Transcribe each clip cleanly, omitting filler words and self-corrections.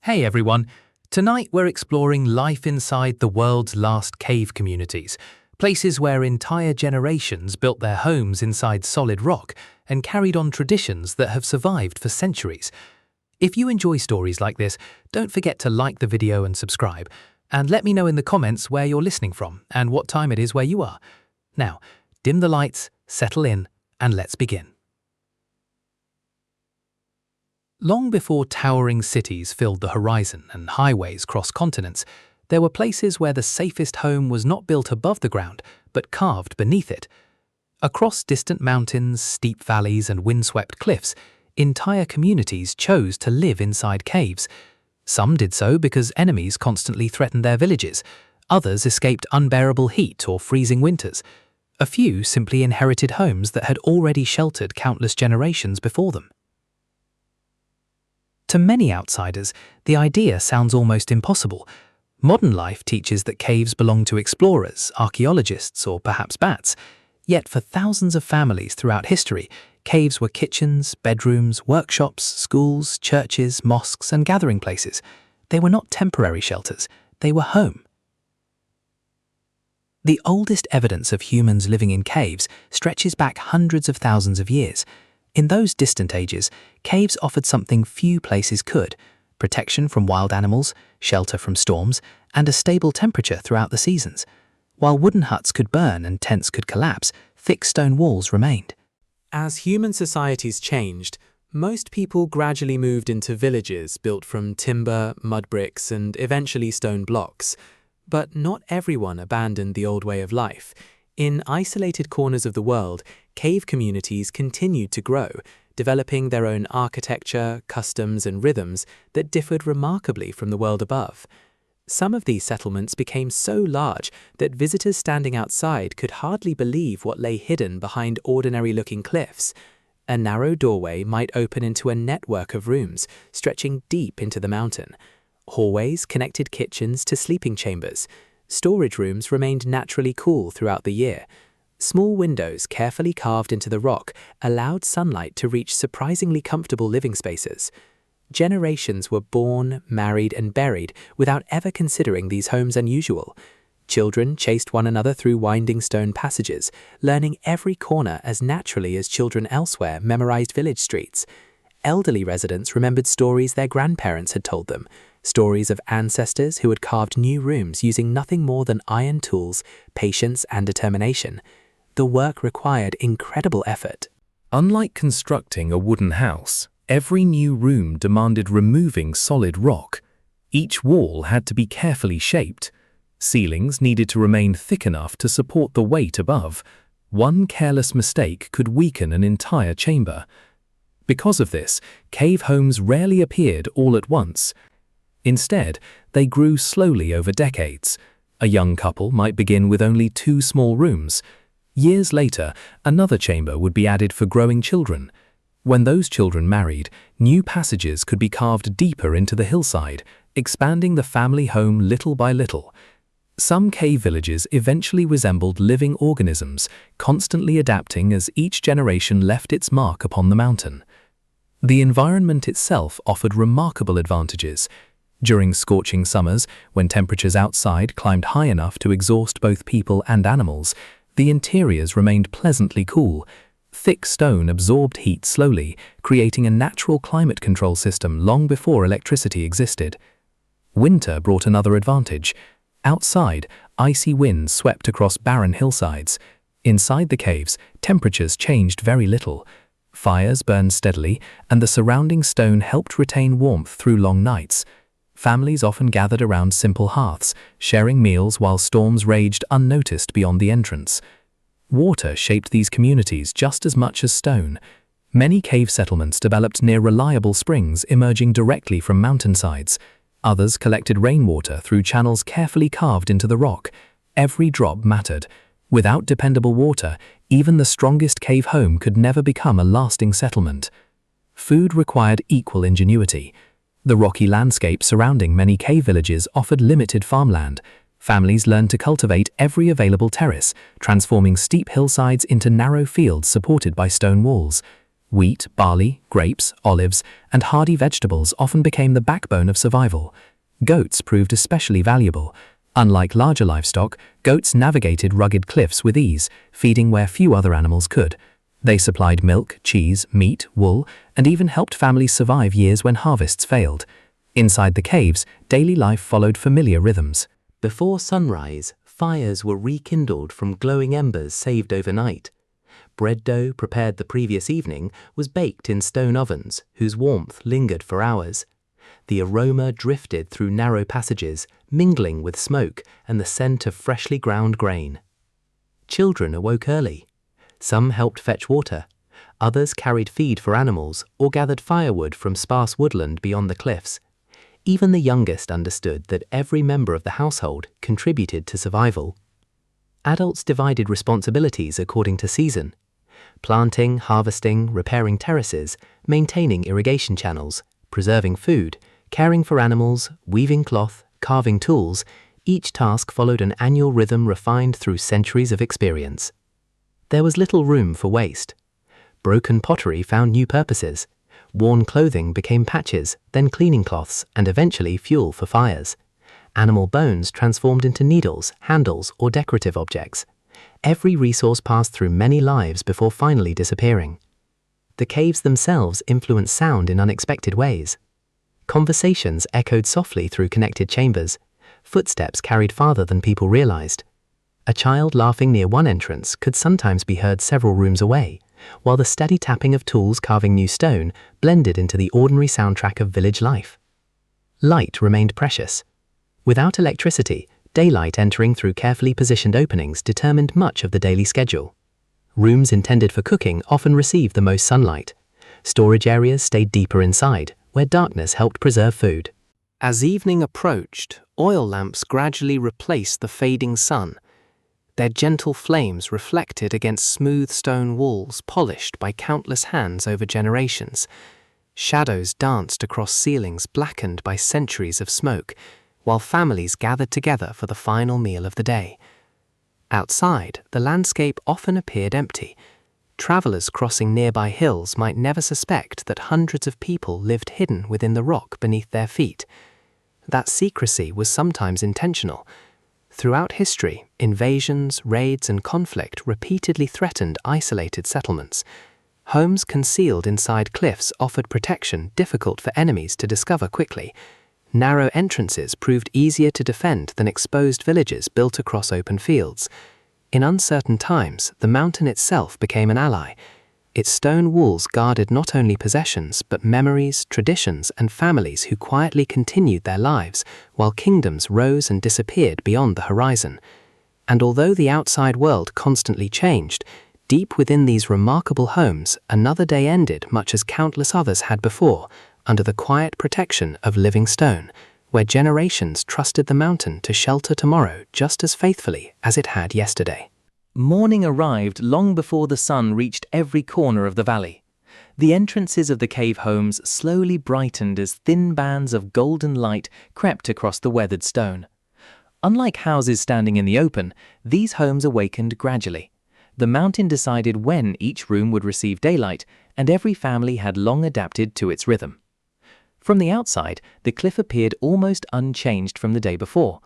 Hey everyone, tonight we're exploring life inside the world's last cave communities, places where entire generations built their homes inside solid rock and carried on traditions that have survived for centuries. If you enjoy stories like this, don't forget to like the video and subscribe, and let me know in the comments where you're listening from and what time it is where you are. Now, dim the lights, settle in, and let's begin. Long before towering cities filled the horizon and highways crossed continents, there were places where the safest home was not built above the ground, but carved beneath it. Across distant mountains, steep valleys, and windswept cliffs, entire communities chose to live inside caves. Some did so because enemies constantly threatened their villages. Others escaped unbearable heat or freezing winters. A few simply inherited homes that had already sheltered countless generations before them. To many outsiders, the idea sounds almost impossible. Modern life teaches that caves belong to explorers, archaeologists, or perhaps bats. Yet for thousands of families throughout history, caves were kitchens, bedrooms, workshops, schools, churches, mosques, and gathering places. They were not temporary shelters, they were home. The oldest evidence of humans living in caves stretches back hundreds of thousands of years. In those distant ages, caves offered something few places could: protection from wild animals, shelter from storms, and a stable temperature throughout the seasons. While wooden huts could burn and tents could collapse, thick stone walls remained. As human societies changed, most people gradually moved into villages built from timber, mud bricks, and eventually stone blocks. But not everyone abandoned the old way of life. In isolated corners of the world, cave communities continued to grow, developing their own architecture, customs, and rhythms that differed remarkably from the world above. Some of these settlements became so large that visitors standing outside could hardly believe what lay hidden behind ordinary-looking cliffs. A narrow doorway might open into a network of rooms, stretching deep into the mountain. Hallways connected kitchens to sleeping chambers. Storage rooms remained naturally cool throughout the year. Small windows carefully carved into the rock allowed sunlight to reach surprisingly comfortable living spaces. Generations were born, married, and buried without ever considering these homes unusual. Children chased one another through winding stone passages, learning every corner as naturally as children elsewhere memorized village streets. Elderly residents remembered stories their grandparents had told them, stories of ancestors who had carved new rooms using nothing more than iron tools, patience, and determination. The work required incredible effort. Unlike constructing a wooden house, every new room demanded removing solid rock. Each wall had to be carefully shaped. Ceilings needed to remain thick enough to support the weight above. One careless mistake could weaken an entire chamber. Because of this, cave homes rarely appeared all at once. Instead, they grew slowly over decades. A young couple might begin with only 2 small rooms. Years later, another chamber would be added for growing children. When those children married, new passages could be carved deeper into the hillside, expanding the family home little by little. Some cave villages eventually resembled living organisms, constantly adapting as each generation left its mark upon the mountain. The environment itself offered remarkable advantages. During scorching summers, when temperatures outside climbed high enough to exhaust both people and animals, the interiors remained pleasantly cool. Thick stone absorbed heat slowly, creating a natural climate control system long before electricity existed. Winter brought another advantage. Outside, icy winds swept across barren hillsides. Inside the caves, temperatures changed very little. Fires burned steadily, and the surrounding stone helped retain warmth through long nights. Families often gathered around simple hearths, sharing meals while storms raged unnoticed beyond the entrance. Water shaped these communities just as much as stone. Many cave settlements developed near reliable springs emerging directly from mountainsides. Others collected rainwater through channels carefully carved into the rock. Every drop mattered. Without dependable water, even the strongest cave home could never become a lasting settlement. Food required equal ingenuity. The rocky landscape surrounding many cave villages offered limited farmland. Families learned to cultivate every available terrace, transforming steep hillsides into narrow fields supported by stone walls. Wheat, barley, grapes, olives, and hardy vegetables often became the backbone of survival. Goats proved especially valuable. Unlike larger livestock, goats navigated rugged cliffs with ease, feeding where few other animals could. They supplied milk, cheese, meat, wool, and even helped families survive years when harvests failed. Inside the caves, daily life followed familiar rhythms. Before sunrise, fires were rekindled from glowing embers saved overnight. Bread dough prepared the previous evening was baked in stone ovens, whose warmth lingered for hours. The aroma drifted through narrow passages, mingling with smoke and the scent of freshly ground grain. Children awoke early. Some helped fetch water. Others carried feed for animals or gathered firewood from sparse woodland beyond the cliffs. Even the youngest understood that every member of the household contributed to survival. Adults divided responsibilities according to season: planting, harvesting, repairing terraces, maintaining irrigation channels, preserving food, caring for animals, weaving cloth, carving tools. Each task followed an annual rhythm refined through centuries of experience. There was little room for waste. Broken pottery found new purposes. Worn clothing became patches, then cleaning cloths, and eventually fuel for fires. Animal bones transformed into needles, handles, or decorative objects. Every resource passed through many lives before finally disappearing. The caves themselves influenced sound in unexpected ways. Conversations echoed softly through connected chambers. Footsteps carried farther than people realized. A child laughing near one entrance could sometimes be heard several rooms away, while the steady tapping of tools carving new stone blended into the ordinary soundtrack of village life. Light remained precious. Without electricity, daylight entering through carefully positioned openings determined much of the daily schedule. Rooms intended for cooking often received the most sunlight. Storage areas stayed deeper inside, where darkness helped preserve food. As evening approached, oil lamps gradually replaced the fading sun. Their gentle flames reflected against smooth stone walls polished by countless hands over generations. Shadows danced across ceilings blackened by centuries of smoke, while families gathered together for the final meal of the day. Outside, the landscape often appeared empty. Travelers crossing nearby hills might never suspect that hundreds of people lived hidden within the rock beneath their feet. That secrecy was sometimes intentional. Throughout history, invasions, raids, and conflict repeatedly threatened isolated settlements. Homes concealed inside cliffs offered protection difficult for enemies to discover quickly. Narrow entrances proved easier to defend than exposed villages built across open fields. In uncertain times, the mountain itself became an ally. Its stone walls guarded not only possessions, but memories, traditions, and families who quietly continued their lives, while kingdoms rose and disappeared beyond the horizon. And although the outside world constantly changed, deep within these remarkable homes, another day ended much as countless others had before, under the quiet protection of living stone, where generations trusted the mountain to shelter tomorrow just as faithfully as it had yesterday. Morning arrived long before the sun reached every corner of the valley. The entrances of the cave homes slowly brightened as thin bands of golden light crept across the weathered stone. Unlike houses standing in the open, these homes awakened gradually. The mountain decided when each room would receive daylight, and every family had long adapted to its rhythm. From the outside, the cliff appeared almost unchanged from the day before.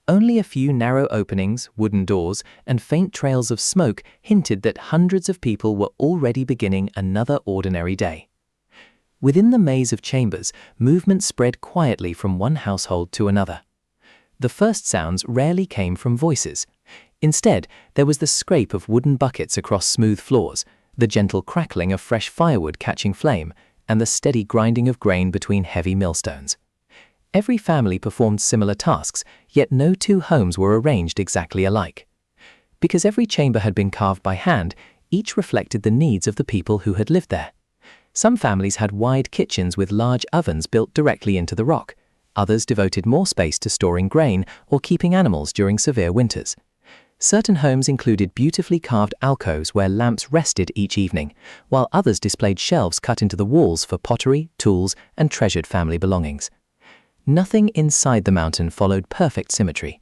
Only a few narrow openings, wooden doors, and faint trails of smoke hinted that hundreds of people were already beginning another ordinary day. Within the maze of chambers, movement spread quietly from one household to another. The first sounds rarely came from voices. Instead, there was the scrape of wooden buckets across smooth floors, the gentle crackling of fresh firewood catching flame, and the steady grinding of grain between heavy millstones. Every family performed similar tasks, yet no two homes were arranged exactly alike. Because every chamber had been carved by hand, each reflected the needs of the people who had lived there. Some families had wide kitchens with large ovens built directly into the rock. Others devoted more space to storing grain or keeping animals during severe winters. Certain homes included beautifully carved alcoves where lamps rested each evening, while others displayed shelves cut into the walls for pottery, tools, and treasured family belongings. Nothing inside the mountain followed perfect symmetry.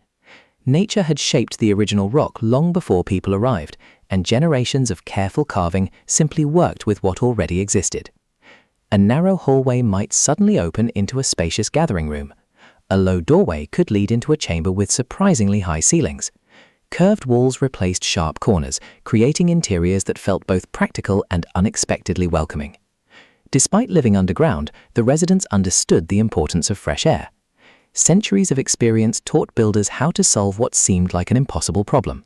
Nature had shaped the original rock long before people arrived, and generations of careful carving simply worked with what already existed. A narrow hallway might suddenly open into a spacious gathering room. A low doorway could lead into a chamber with surprisingly high ceilings. Curved walls replaced sharp corners, creating interiors that felt both practical and unexpectedly welcoming. Despite living underground, the residents understood the importance of fresh air. Centuries of experience taught builders how to solve what seemed like an impossible problem.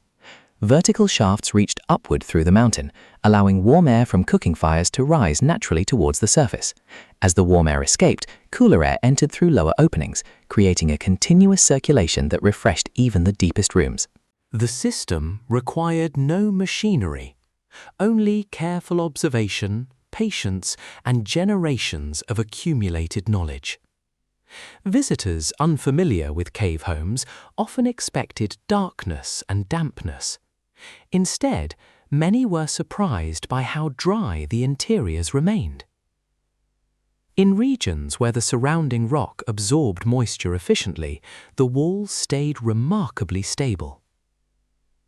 Vertical shafts reached upward through the mountain, allowing warm air from cooking fires to rise naturally towards the surface. As the warm air escaped, cooler air entered through lower openings, creating a continuous circulation that refreshed even the deepest rooms. The system required no machinery, only careful observation, patience, and generations of accumulated knowledge. Visitors unfamiliar with cave homes often expected darkness and dampness. Instead, many were surprised by how dry the interiors remained. In regions where the surrounding rock absorbed moisture efficiently, the walls stayed remarkably stable.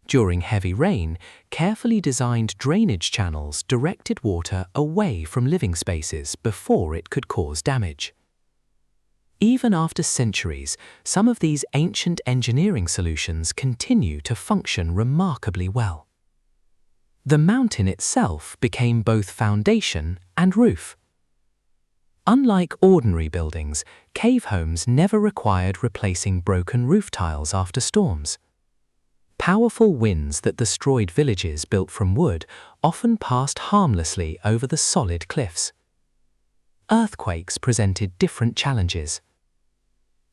During heavy rain, carefully designed drainage channels directed water away from living spaces before it could cause damage. Even after centuries, some of these ancient engineering solutions continue to function remarkably well. The mountain itself became both foundation and roof. Unlike ordinary buildings, cave homes never required replacing broken roof tiles after storms. Powerful winds that destroyed villages built from wood often passed harmlessly over the solid cliffs. Earthquakes presented different challenges.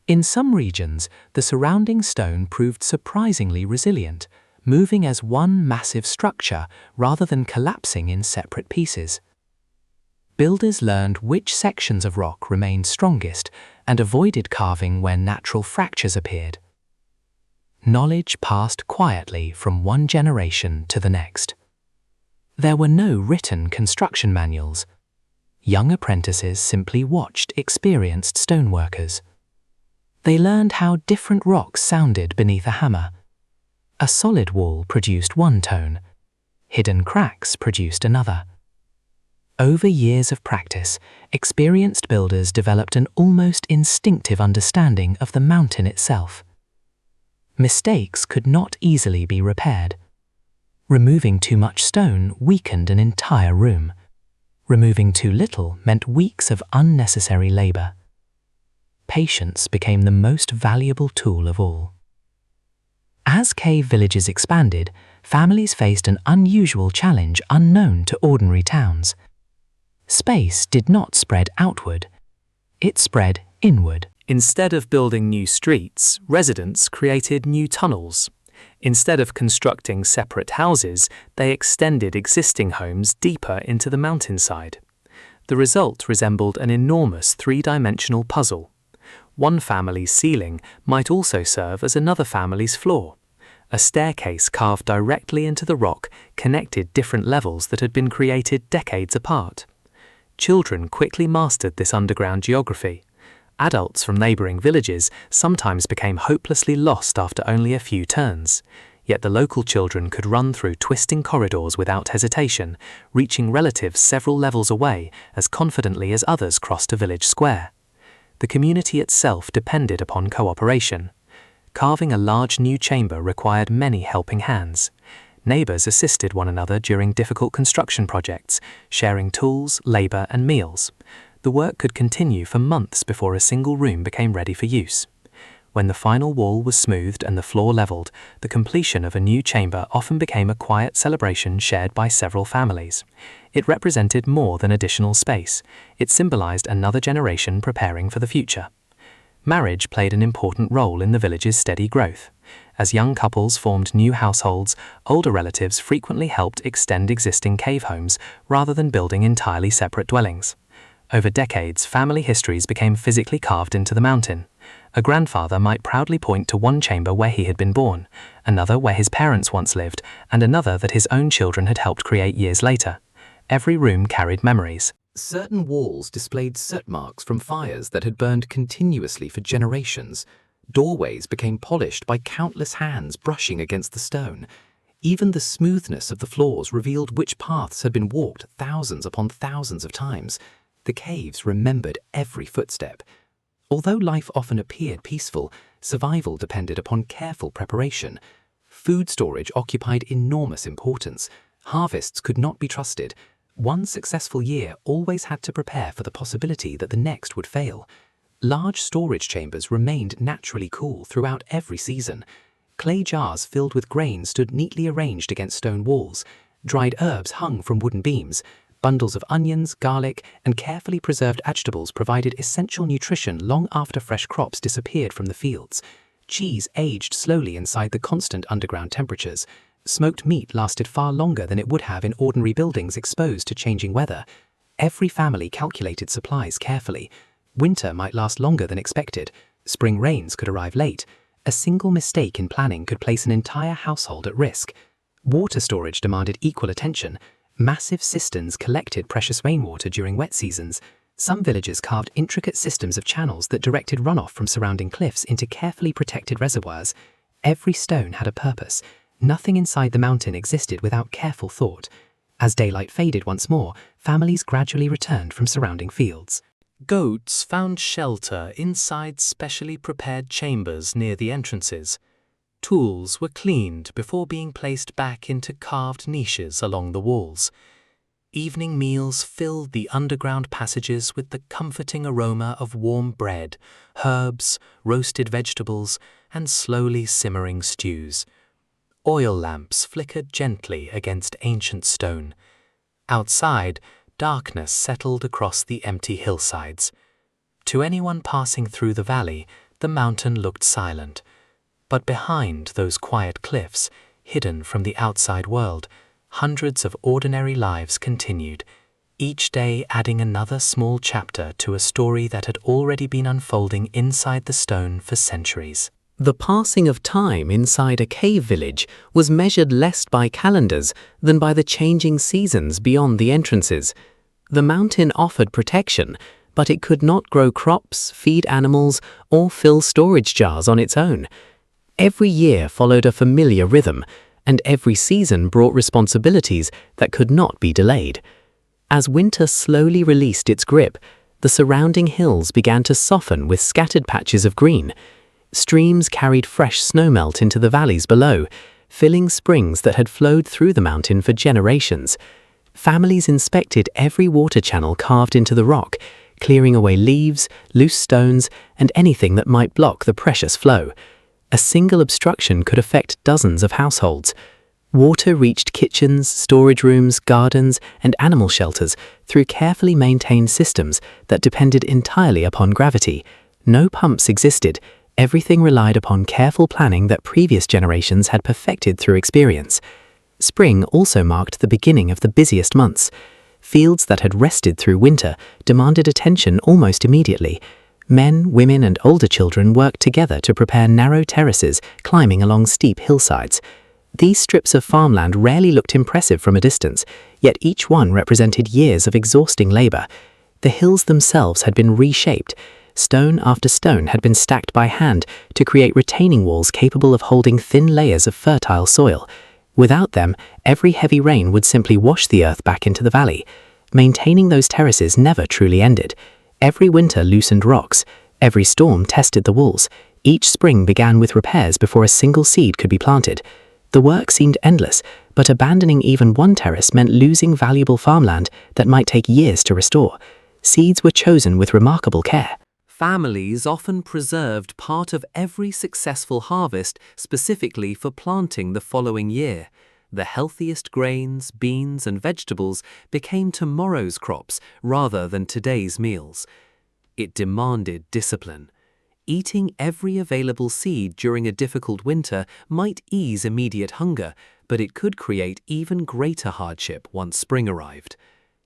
In some regions, the surrounding stone proved surprisingly resilient, moving as one massive structure rather than collapsing in separate pieces. Builders learned which sections of rock remained strongest and avoided carving where natural fractures appeared. Knowledge passed quietly from one generation to the next. There were no written construction manuals. Young apprentices simply watched experienced stoneworkers. They learned how different rocks sounded beneath a hammer. A solid wall produced one tone. Hidden cracks produced another. Over years of practice, experienced builders developed an almost instinctive understanding of the mountain itself. Mistakes could not easily be repaired. Removing too much stone weakened an entire room. Removing too little meant weeks of unnecessary labor. Patience became the most valuable tool of all. As cave villages expanded, families faced an unusual challenge unknown to ordinary towns. Space did not spread outward. It spread inward. Instead of building new streets, residents created new tunnels. Instead of constructing separate houses, they extended existing homes deeper into the mountainside. The result resembled an enormous three-dimensional puzzle. One family's ceiling might also serve as another family's floor. A staircase carved directly into the rock connected different levels that had been created decades apart. Children quickly mastered this underground geography. Adults from neighboring villages sometimes became hopelessly lost after only a few turns. Yet the local children could run through twisting corridors without hesitation, reaching relatives several levels away as confidently as others crossed a village square. The community itself depended upon cooperation. Carving a large new chamber required many helping hands. Neighbors assisted one another during difficult construction projects, sharing tools, labor, and meals. The work could continue for months before a single room became ready for use. When the final wall was smoothed and the floor leveled, the completion of a new chamber often became a quiet celebration shared by several families. It represented more than additional space. It symbolized another generation preparing for the future. Marriage played an important role in the village's steady growth. As young couples formed new households, older relatives frequently helped extend existing cave homes rather than building entirely separate dwellings. Over decades, family histories became physically carved into the mountain. A grandfather might proudly point to one chamber where he had been born, another where his parents once lived, and another that his own children had helped create years later. Every room carried memories. Certain walls displayed soot marks from fires that had burned continuously for generations. Doorways became polished by countless hands brushing against the stone. Even the smoothness of the floors revealed which paths had been walked thousands upon thousands of times. The caves remembered every footstep. Although life often appeared peaceful, survival depended upon careful preparation. Food storage occupied enormous importance. Harvests could not be trusted. One successful year always had to prepare for the possibility that the next would fail. Large storage chambers remained naturally cool throughout every season. Clay jars filled with grain stood neatly arranged against stone walls. Dried herbs hung from wooden beams. Bundles of onions, garlic, and carefully preserved vegetables provided essential nutrition long after fresh crops disappeared from the fields. Cheese aged slowly inside the constant underground temperatures. Smoked meat lasted far longer than it would have in ordinary buildings exposed to changing weather. Every family calculated supplies carefully. Winter might last longer than expected. Spring rains could arrive late. A single mistake in planning could place an entire household at risk. Water storage demanded equal attention. Massive cisterns collected precious rainwater during wet seasons. Some villages carved intricate systems of channels that directed runoff from surrounding cliffs into carefully protected reservoirs. Every stone had a purpose. Nothing inside the mountain existed without careful thought. As daylight faded once more, families gradually returned from surrounding fields. Goats found shelter inside specially prepared chambers near the entrances. Tools were cleaned before being placed back into carved niches along the walls. Evening meals filled the underground passages with the comforting aroma of warm bread, herbs, roasted vegetables, and slowly simmering stews. Oil lamps flickered gently against ancient stone. Outside, darkness settled across the empty hillsides. To anyone passing through the valley, the mountain looked silent. But behind those quiet cliffs, hidden from the outside world, hundreds of ordinary lives continued, each day adding another small chapter to a story that had already been unfolding inside the stone for centuries. The passing of time inside a cave village was measured less by calendars than by the changing seasons beyond the entrances. The mountain offered protection, but it could not grow crops, feed animals, or fill storage jars on its own. Every year followed a familiar rhythm, and every season brought responsibilities that could not be delayed. As winter slowly released its grip, the surrounding hills began to soften with scattered patches of green. Streams carried fresh snowmelt into the valleys below, filling springs that had flowed through the mountain for generations. Families inspected every water channel carved into the rock, clearing away leaves, loose stones, and anything that might block the precious flow. A single obstruction could affect dozens of households. Water reached kitchens, storage rooms, gardens, and animal shelters through carefully maintained systems that depended entirely upon gravity. No pumps existed. Everything relied upon careful planning that previous generations had perfected through experience. Spring also marked the beginning of the busiest months. Fields that had rested through winter demanded attention almost immediately. Men, women, and older children worked together to prepare narrow terraces climbing along steep hillsides. These strips of farmland rarely looked impressive from a distance, yet each one represented years of exhausting labor. The hills themselves had been reshaped. Stone after stone had been stacked by hand to create retaining walls capable of holding thin layers of fertile soil. Without them, every heavy rain would simply wash the earth back into the valley. Maintaining those terraces never truly ended. Every winter loosened rocks. Every storm tested the walls. Each spring began with repairs before a single seed could be planted. The work seemed endless, but abandoning even one terrace meant losing valuable farmland that might take years to restore. Seeds were chosen with remarkable care. Families often preserved part of every successful harvest specifically for planting the following year. The healthiest grains, beans, and vegetables became tomorrow's crops rather than today's meals. It demanded discipline. Eating every available seed during a difficult winter might ease immediate hunger, but it could create even greater hardship once spring arrived.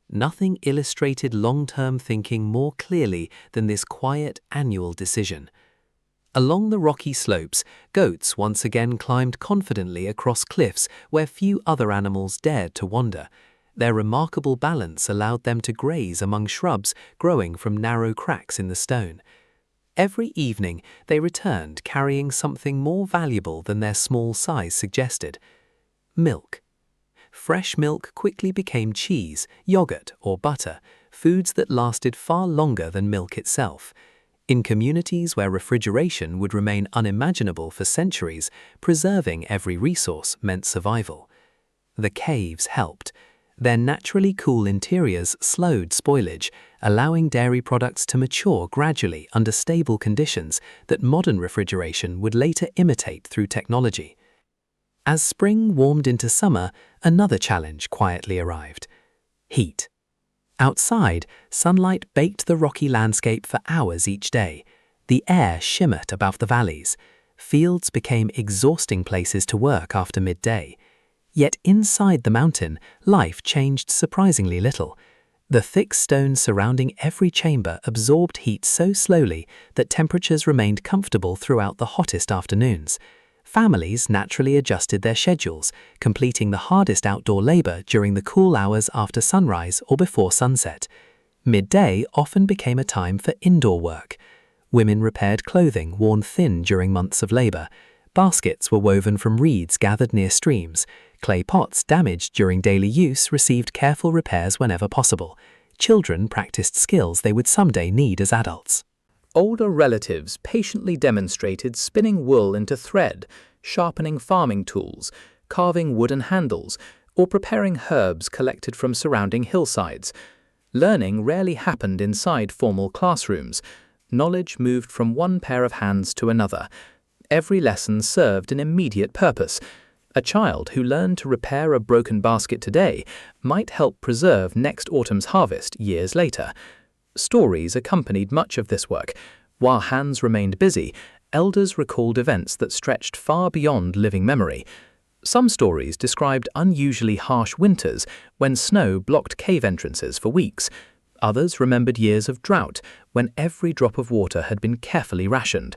Nothing illustrated long-term thinking more clearly than this quiet annual decision. Along the rocky slopes, goats once again climbed confidently across cliffs where few other animals dared to wander. Their remarkable balance allowed them to graze among shrubs growing from narrow cracks in the stone. Every evening, they returned carrying something more valuable than their small size suggested. Milk. Fresh milk quickly became cheese, yogurt, or butter, foods that lasted far longer than milk itself. In communities where refrigeration would remain unimaginable for centuries, preserving every resource meant survival. The caves helped. Their naturally cool interiors slowed spoilage, allowing dairy products to mature gradually under stable conditions that modern refrigeration would later imitate through technology. As spring warmed into summer, another challenge quietly arrived: heat. Outside, sunlight baked the rocky landscape for hours each day. The air shimmered above the valleys. Fields became exhausting places to work after midday. Yet inside the mountain, life changed surprisingly little. The thick stone surrounding every chamber absorbed heat so slowly that temperatures remained comfortable throughout the hottest afternoons. Families naturally adjusted their schedules, completing the hardest outdoor labor during the cool hours after sunrise or before sunset. Midday often became a time for indoor work. Women repaired clothing worn thin during months of labor. Baskets were woven from reeds gathered near streams. Clay pots damaged during daily use received careful repairs whenever possible. Children practiced skills they would someday need as adults. Older relatives patiently demonstrated spinning wool into thread, sharpening farming tools, carving wooden handles, or preparing herbs collected from surrounding hillsides. Learning rarely happened inside formal classrooms. Knowledge moved from one pair of hands to another. Every lesson served an immediate purpose. A child who learned to repair a broken basket today might help preserve next autumn's harvest years later. Stories accompanied much of this work. While hands remained busy, elders recalled events that stretched far beyond living memory. Some stories described unusually harsh winters when snow blocked cave entrances for weeks. Others remembered years of drought when every drop of water had been carefully rationed.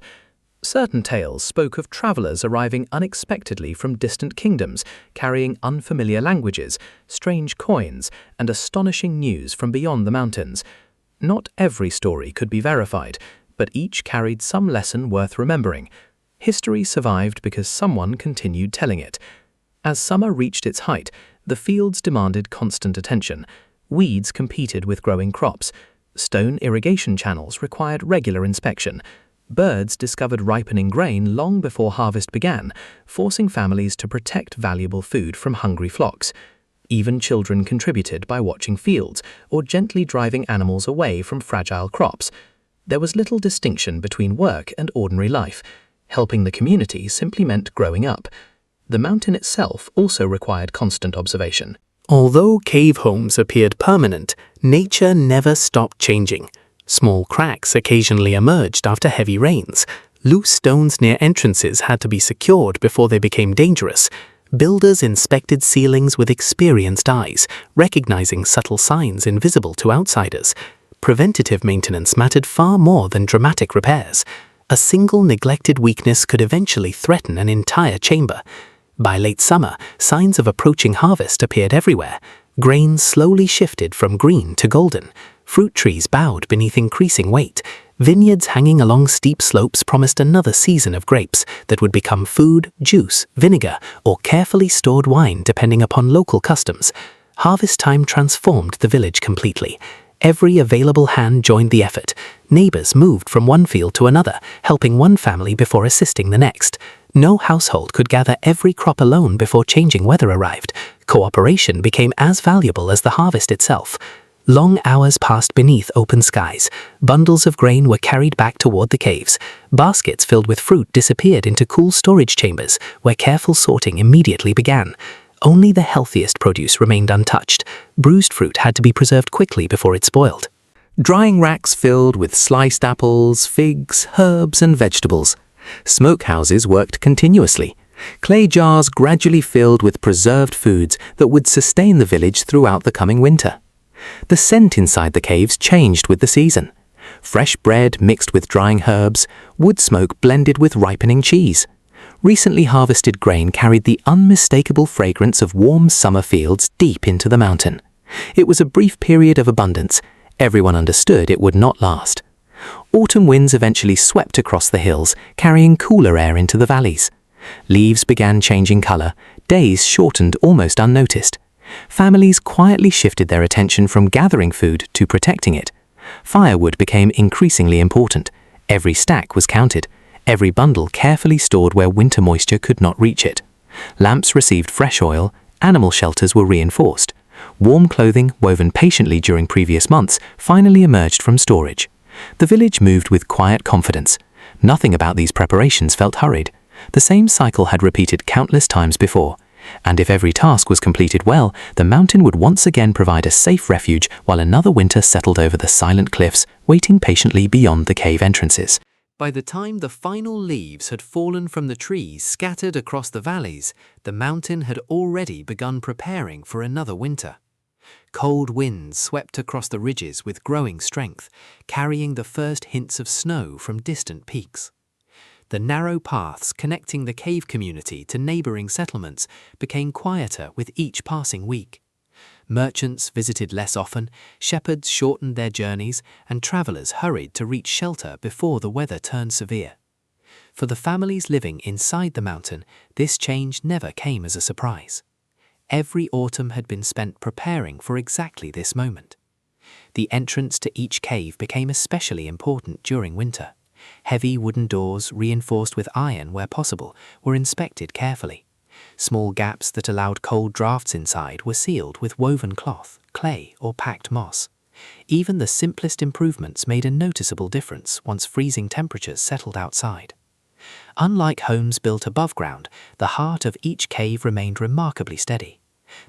Certain tales spoke of travelers arriving unexpectedly from distant kingdoms, carrying unfamiliar languages, strange coins, and astonishing news from beyond the mountains. Not every story could be verified, but each carried some lesson worth remembering. History survived because someone continued telling it. As summer reached its height, the fields demanded constant attention. Weeds competed with growing crops. Stone irrigation channels required regular inspection. Birds discovered ripening grain long before harvest began, forcing families to protect valuable food from hungry flocks. Even children contributed by watching fields or gently driving animals away from fragile crops. There was little distinction between work and ordinary life. Helping the community simply meant growing up. The mountain itself also required constant observation. Although cave homes appeared permanent, nature never stopped changing. Small cracks occasionally emerged after heavy rains. Loose stones near entrances had to be secured before they became dangerous. Builders inspected ceilings with experienced eyes, recognizing subtle signs invisible to outsiders. Preventative maintenance mattered far more than dramatic repairs. A single neglected weakness could eventually threaten an entire chamber. By late summer, signs of approaching harvest appeared everywhere. Grain slowly shifted from green to golden. Fruit trees bowed beneath increasing weight. Vineyards hanging along steep slopes promised another season of grapes that would become food, juice, vinegar, or carefully stored wine depending upon local customs. Harvest time transformed the village completely. Every available hand joined the effort. Neighbors moved from one field to another, helping one family before assisting the next. No household could gather every crop alone before changing weather arrived. Cooperation became as valuable as the harvest itself. Long hours passed beneath open skies. Bundles of grain were carried back toward the caves. Baskets filled with fruit disappeared into cool storage chambers, where careful sorting immediately began. Only the healthiest produce remained untouched. Bruised fruit had to be preserved quickly before it spoiled. Drying racks filled with sliced apples, figs, herbs, and vegetables. Smokehouses worked continuously. Clay jars gradually filled with preserved foods that would sustain the village throughout the coming winter. The scent inside the caves changed with the season. Fresh bread mixed with drying herbs, wood smoke blended with ripening cheese. Recently harvested grain carried the unmistakable fragrance of warm summer fields deep into the mountain. It was a brief period of abundance. Everyone understood it would not last. Autumn winds eventually swept across the hills, carrying cooler air into the valleys. Leaves began changing color, days shortened almost unnoticed. Families quietly shifted their attention from gathering food to protecting it. Firewood became increasingly important. Every stack was counted, every bundle carefully stored where winter moisture could not reach it. Lamps received fresh oil, animal shelters were reinforced. Warm clothing, woven patiently during previous months, finally emerged from storage. The village moved with quiet confidence. Nothing about these preparations felt hurried. The same cycle had repeated countless times before. And if every task was completed well, the mountain would once again provide a safe refuge while another winter settled over the silent cliffs, waiting patiently beyond the cave entrances. By the time the final leaves had fallen from the trees scattered across the valleys, the mountain had already begun preparing for another winter. Cold winds swept across the ridges with growing strength, carrying the first hints of snow from distant peaks. The narrow paths connecting the cave community to neighboring settlements became quieter with each passing week. Merchants visited less often, shepherds shortened their journeys, and travelers hurried to reach shelter before the weather turned severe. For the families living inside the mountain, this change never came as a surprise. Every autumn had been spent preparing for exactly this moment. The entrance to each cave became especially important during winter. Heavy wooden doors, reinforced with iron where possible, were inspected carefully. Small gaps that allowed cold drafts inside were sealed with woven cloth, clay, or packed moss. Even the simplest improvements made a noticeable difference once freezing temperatures settled outside. Unlike homes built above ground, the heart of each cave remained remarkably steady.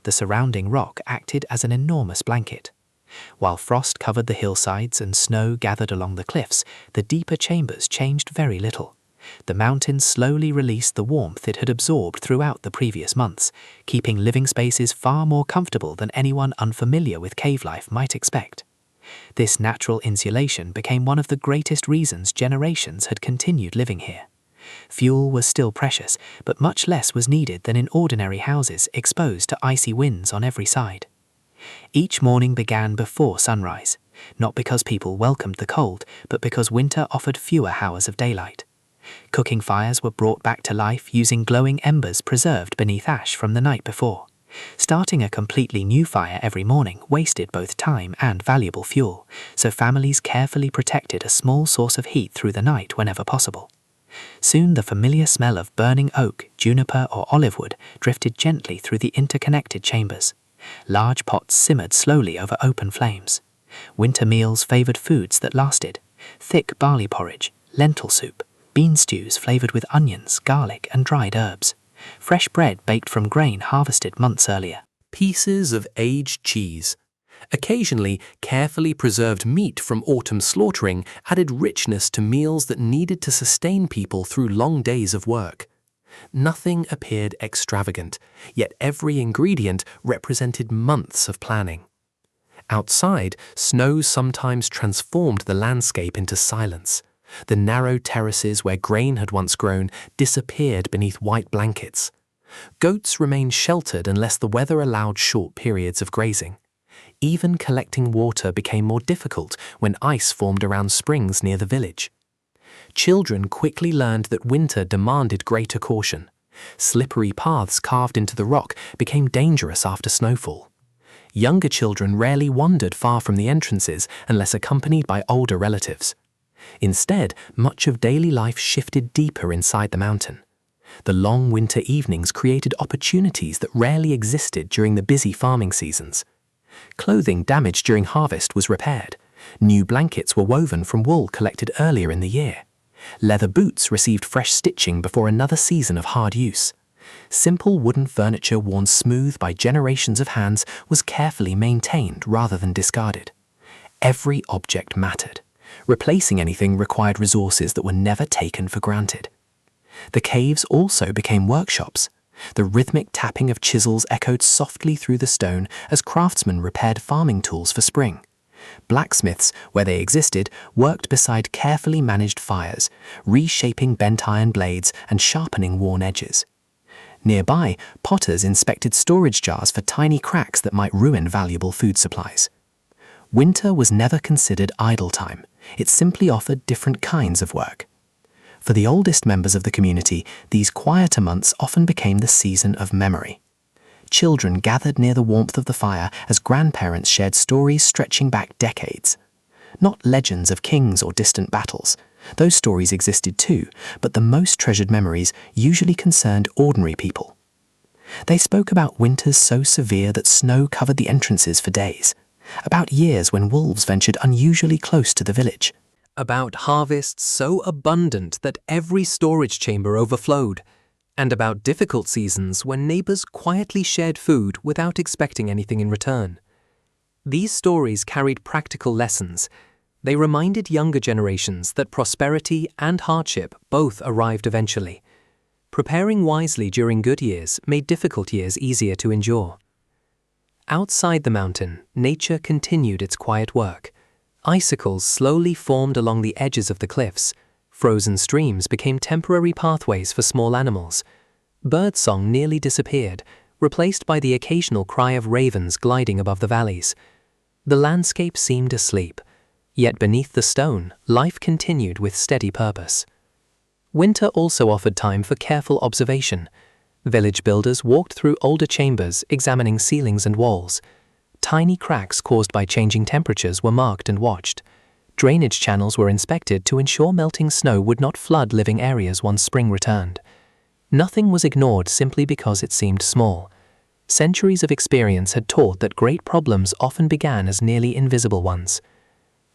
The surrounding rock acted as an enormous blanket. While frost covered the hillsides and snow gathered along the cliffs, the deeper chambers changed very little. The mountain slowly released the warmth it had absorbed throughout the previous months, keeping living spaces far more comfortable than anyone unfamiliar with cave life might expect. This natural insulation became one of the greatest reasons generations had continued living here. Fuel was still precious, but much less was needed than in ordinary houses exposed to icy winds on every side. Each morning began before sunrise, not because people welcomed the cold, but because winter offered fewer hours of daylight. Cooking fires were brought back to life using glowing embers preserved beneath ash from the night before. Starting a completely new fire every morning wasted both time and valuable fuel, so families carefully protected a small source of heat through the night whenever possible. Soon the familiar smell of burning oak, juniper, or olive wood drifted gently through the interconnected chambers. Large pots simmered slowly over open flames. Winter meals favored foods that lasted: thick barley porridge, lentil soup, bean stews flavored with onions, garlic, and dried herbs, fresh bread baked from grain harvested months earlier. Pieces of aged cheese. Occasionally, carefully preserved meat from autumn slaughtering added richness to meals that needed to sustain people through long days of work. Nothing appeared extravagant, yet every ingredient represented months of planning. Outside, snow sometimes transformed the landscape into silence. The narrow terraces where grain had once grown disappeared beneath white blankets. Goats remained sheltered unless the weather allowed short periods of grazing. Even collecting water became more difficult when ice formed around springs near the village. Children quickly learned that winter demanded greater caution. Slippery paths carved into the rock became dangerous after snowfall. Younger children rarely wandered far from the entrances unless accompanied by older relatives. Instead, much of daily life shifted deeper inside the mountain. The long winter evenings created opportunities that rarely existed during the busy farming seasons. Clothing damaged during harvest was repaired. New blankets were woven from wool collected earlier in the year. Leather boots received fresh stitching before another season of hard use. Simple wooden furniture worn smooth by generations of hands was carefully maintained rather than discarded. Every object mattered. Replacing anything required resources that were never taken for granted. The caves also became workshops. The rhythmic tapping of chisels echoed softly through the stone as craftsmen repaired farming tools for spring. Blacksmiths, where they existed, worked beside carefully managed fires, reshaping bent iron blades and sharpening worn edges. Nearby, potters inspected storage jars for tiny cracks that might ruin valuable food supplies. Winter was never considered idle time. It simply offered different kinds of work. For the oldest members of the community, these quieter months often became the season of memory. Children gathered near the warmth of the fire as grandparents shared stories stretching back decades. Not legends of kings or distant battles. Those stories existed too, but the most treasured memories usually concerned ordinary people. They spoke about winters so severe that snow covered the entrances for days, about years when wolves ventured unusually close to the village, About harvests so abundant that every storage chamber overflowed, and about difficult seasons when neighbors quietly shared food without expecting anything in return. These stories carried practical lessons. They reminded younger generations that prosperity and hardship both arrived eventually. Preparing wisely during good years made difficult years easier to endure. Outside the mountain, nature continued its quiet work. Icicles slowly formed along the edges of the cliffs. Frozen streams became temporary pathways for small animals. Birdsong nearly disappeared, replaced by the occasional cry of ravens gliding above the valleys. The landscape seemed asleep, yet beneath the stone, life continued with steady purpose. Winter also offered time for careful observation. Village builders walked through older chambers, examining ceilings and walls. Tiny cracks caused by changing temperatures were marked and watched. Drainage channels were inspected to ensure melting snow would not flood living areas once spring returned. Nothing was ignored simply because it seemed small. Centuries of experience had taught that great problems often began as nearly invisible ones.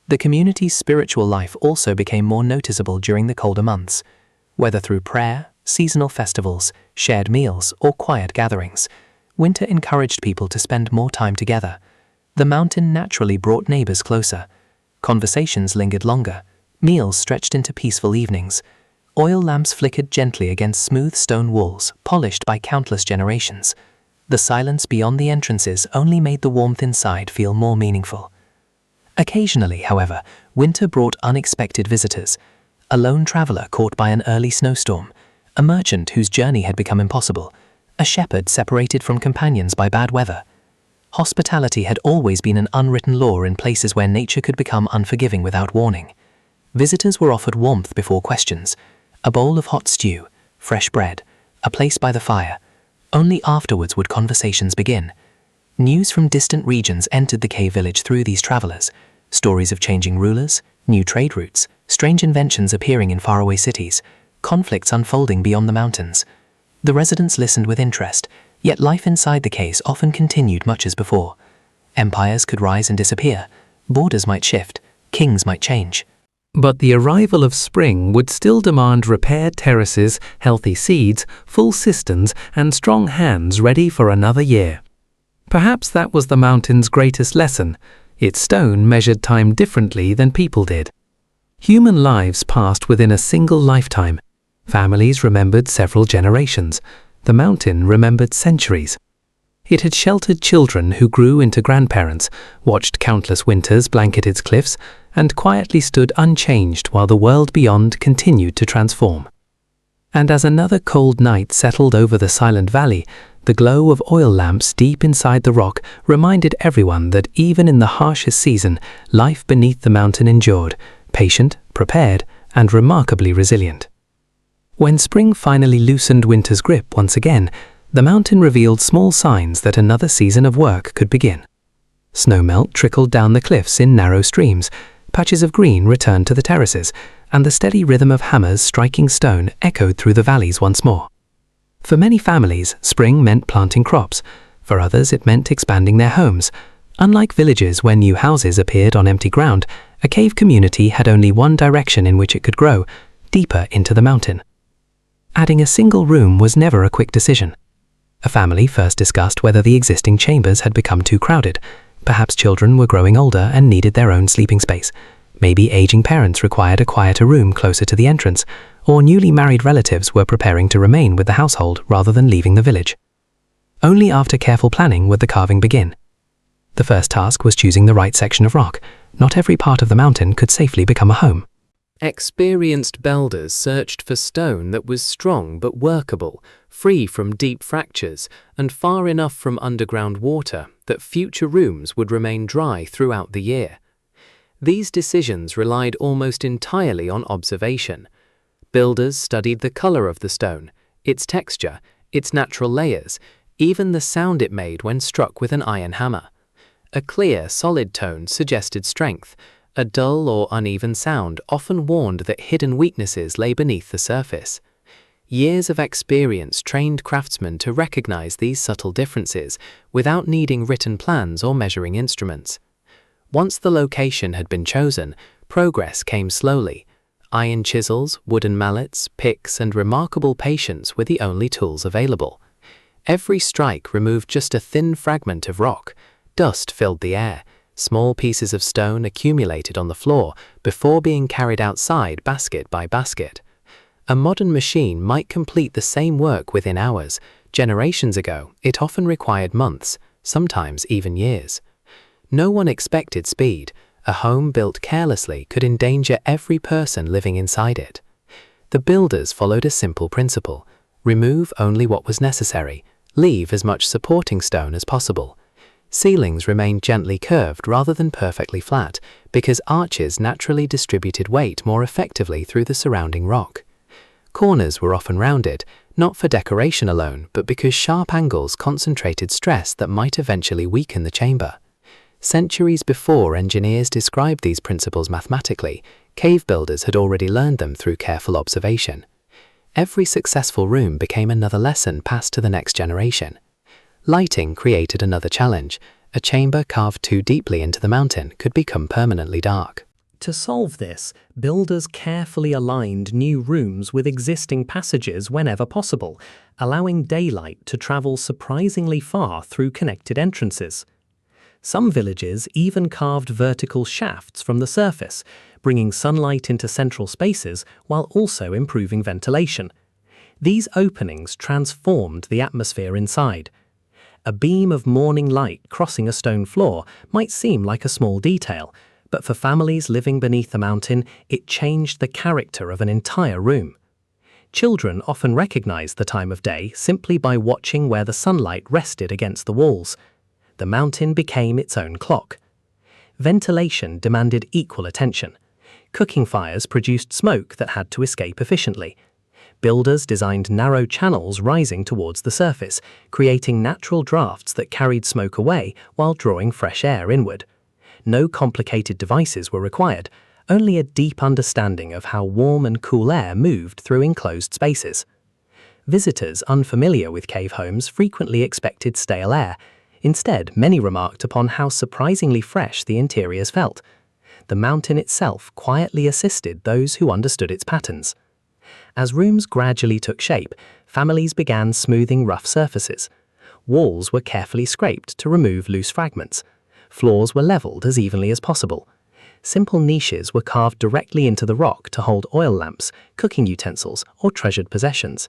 The community's spiritual life also became more noticeable during the colder months. Whether through prayer, seasonal festivals, shared meals, or quiet gatherings, winter encouraged people to spend more time together. The mountain naturally brought neighbors closer. Conversations lingered longer. Meals stretched into peaceful evenings. Oil lamps flickered gently against smooth stone walls, polished by countless generations. The silence beyond the entrances only made the warmth inside feel more meaningful. Occasionally, however, winter brought unexpected visitors. A lone traveler caught by an early snowstorm, a merchant whose journey had become impossible, a shepherd separated from companions by bad weather. Hospitality had always been an unwritten law in places where nature could become unforgiving without warning. Visitors were offered warmth before questions, a bowl of hot stew, fresh bread, a place by the fire. Only afterwards would conversations begin. News from distant regions entered the cave village through these travelers, stories of changing rulers, new trade routes, strange inventions appearing in faraway cities, conflicts unfolding beyond the mountains. The residents listened with interest, yet life inside the caves often continued much as before. Empires could rise and disappear, borders might shift, kings might change. But the arrival of spring would still demand repaired terraces, healthy seeds, full cisterns, and strong hands ready for another year. Perhaps that was the mountain's greatest lesson. Its stone measured time differently than people did. Human lives passed within a single lifetime. Families remembered several generations. The mountain remembered centuries. It had sheltered children who grew into grandparents, watched countless winters blanket its cliffs, and quietly stood unchanged while the world beyond continued to transform. And as another cold night settled over the silent valley, the glow of oil lamps deep inside the rock reminded everyone that even in the harshest season, life beneath the mountain endured, patient, prepared, and remarkably resilient. When spring finally loosened winter's grip once again, the mountain revealed small signs that another season of work could begin. Snowmelt trickled down the cliffs in narrow streams, patches of green returned to the terraces, and the steady rhythm of hammers striking stone echoed through the valleys once more. For many families, spring meant planting crops. For others, it meant expanding their homes. Unlike villages where new houses appeared on empty ground, a cave community had only one direction in which it could grow, deeper into the mountain. Adding a single room was never a quick decision. A family first discussed whether the existing chambers had become too crowded. Perhaps children were growing older and needed their own sleeping space. Maybe aging parents required a quieter room closer to the entrance, or newly married relatives were preparing to remain with the household rather than leaving the village. Only after careful planning would the carving begin. The first task was choosing the right section of rock. Not every part of the mountain could safely become a home. Experienced builders searched for stone that was strong but workable, free from deep fractures, and far enough from underground water that future rooms would remain dry throughout the year. These decisions relied almost entirely on observation. Builders studied the color of the stone, its texture, its natural layers, even the sound it made when struck with an iron hammer. A clear, solid tone suggested strength. A dull or uneven sound often warned that hidden weaknesses lay beneath the surface. Years of experience trained craftsmen to recognize these subtle differences without needing written plans or measuring instruments. Once the location had been chosen, progress came slowly. Iron chisels, wooden mallets, picks, and remarkable patience were the only tools available. Every strike removed just a thin fragment of rock. Dust filled the air. Small pieces of stone accumulated on the floor before being carried outside basket by basket. A modern machine might complete the same work within hours. Generations ago, it often required months, sometimes even years. No one expected speed. A home built carelessly could endanger every person living inside it. The builders followed a simple principle: remove only what was necessary, leave as much supporting stone as possible. Ceilings remained gently curved rather than perfectly flat because arches naturally distributed weight more effectively through the surrounding rock. Corners were often rounded, not for decoration alone, but because sharp angles concentrated stress that might eventually weaken the chamber. Centuries before engineers described these principles mathematically, cave builders had already learned them through careful observation. Every successful room became another lesson passed to the next generation. Lighting created another challenge. A chamber carved too deeply into the mountain could become permanently dark. To solve this, builders carefully aligned new rooms with existing passages whenever possible, allowing daylight to travel surprisingly far through connected entrances. Some villages even carved vertical shafts from the surface, bringing sunlight into central spaces while also improving ventilation. These openings transformed the atmosphere inside. A beam of morning light crossing a stone floor might seem like a small detail, but for families living beneath the mountain, it changed the character of an entire room. Children often recognized the time of day simply by watching where the sunlight rested against the walls. The mountain became its own clock. Ventilation demanded equal attention. Cooking fires produced smoke that had to escape efficiently. Builders designed narrow channels rising towards the surface, creating natural drafts that carried smoke away while drawing fresh air inward. No complicated devices were required, only a deep understanding of how warm and cool air moved through enclosed spaces. Visitors unfamiliar with cave homes frequently expected stale air. Instead, many remarked upon how surprisingly fresh the interiors felt. The mountain itself quietly assisted those who understood its patterns. As rooms gradually took shape, families began smoothing rough surfaces. Walls were carefully scraped to remove loose fragments. Floors were leveled as evenly as possible. Simple niches were carved directly into the rock to hold oil lamps, cooking utensils, or treasured possessions.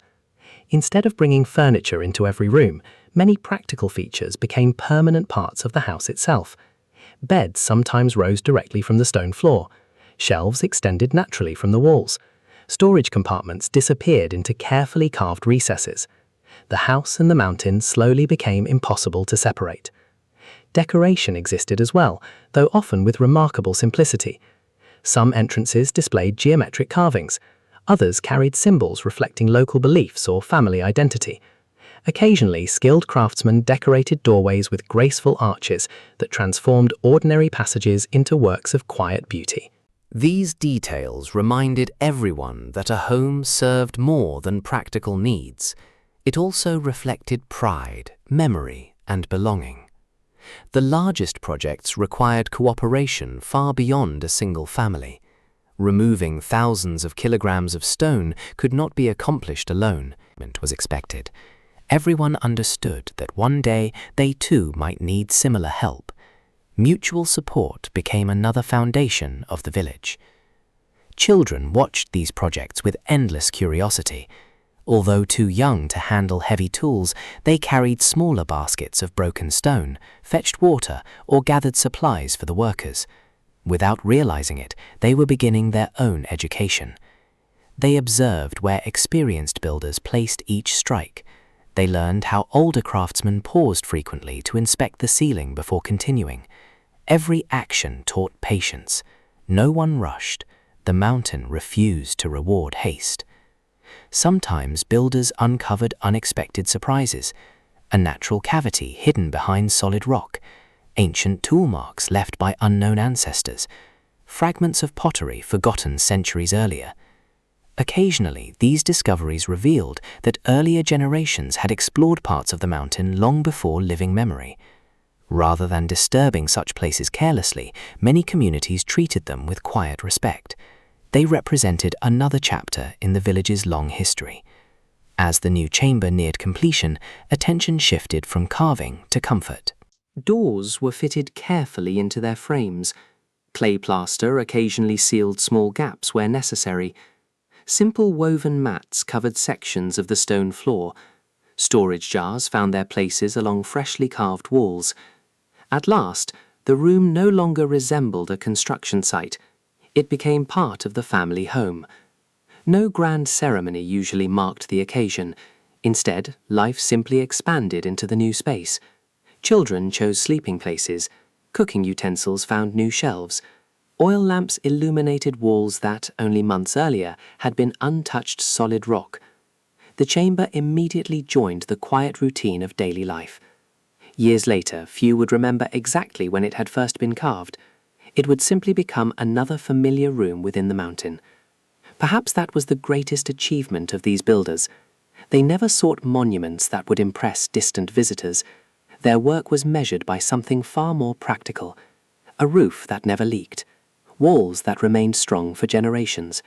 Instead of bringing furniture into every room, many practical features became permanent parts of the house itself. Beds sometimes rose directly from the stone floor. Shelves extended naturally from the walls. Storage compartments disappeared into carefully carved recesses. The house and the mountain slowly became impossible to separate. Decoration existed as well, though often with remarkable simplicity. Some entrances displayed geometric carvings. Others carried symbols reflecting local beliefs or family identity. Occasionally, skilled craftsmen decorated doorways with graceful arches that transformed ordinary passages into works of quiet beauty. These details reminded everyone that a home served more than practical needs. It also reflected pride, memory, and belonging. The largest projects required cooperation far beyond a single family. Removing thousands of kilograms of stone could not be accomplished alone. It was expected. Everyone understood that one day they too might need similar help. Mutual support became another foundation of the village. Children watched these projects with endless curiosity. Although too young to handle heavy tools, they carried smaller baskets of broken stone, fetched water, or gathered supplies for the workers. Without realizing it, they were beginning their own education. They observed where experienced builders placed each strike. They learned how older craftsmen paused frequently to inspect the ceiling before continuing. Every action taught patience. No one rushed. The mountain refused to reward haste. sometimes builders uncovered unexpected surprises: a natural cavity hidden behind solid rock, ancient tool marks left by unknown ancestors, fragments of pottery forgotten centuries earlier. Occasionally, these discoveries revealed that earlier generations had explored parts of the mountain long before living memory. Rather than disturbing such places carelessly, many communities treated them with quiet respect. They represented another chapter in the village's long history. As the new chamber neared completion, attention shifted from carving to comfort. Doors were fitted carefully into their frames. Clay plaster occasionally sealed small gaps where necessary. Simple woven mats covered sections of the stone floor. Storage jars found their places along freshly carved walls. At last, the room no longer resembled a construction site. It became part of the family home. No grand ceremony usually marked the occasion. Instead, life simply expanded into the new space. Children chose sleeping places. Cooking utensils found new shelves. Oil lamps illuminated walls that, only months earlier, had been untouched solid rock. The chamber immediately joined the quiet routine of daily life. Years later, few would remember exactly when it had first been carved. It would simply become another familiar room within the mountain. Perhaps that was the greatest achievement of these builders. They never sought monuments that would impress distant visitors. Their work was measured by something far more practical: a roof that never leaked, walls that remained strong for generations,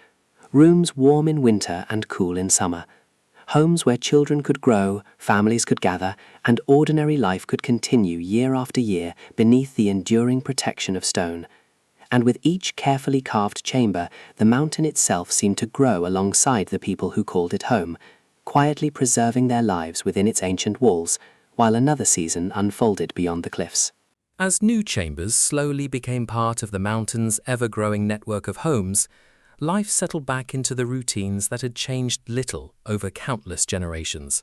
rooms warm in winter and cool in summer, homes where children could grow, families could gather, and ordinary life could continue year after year beneath the enduring protection of stone. And with each carefully carved chamber, the mountain itself seemed to grow alongside the people who called it home, quietly preserving their lives within its ancient walls, while another season unfolded beyond the cliffs. As new chambers slowly became part of the mountain's ever-growing network of homes, life settled back into the routines that had changed little over countless generations.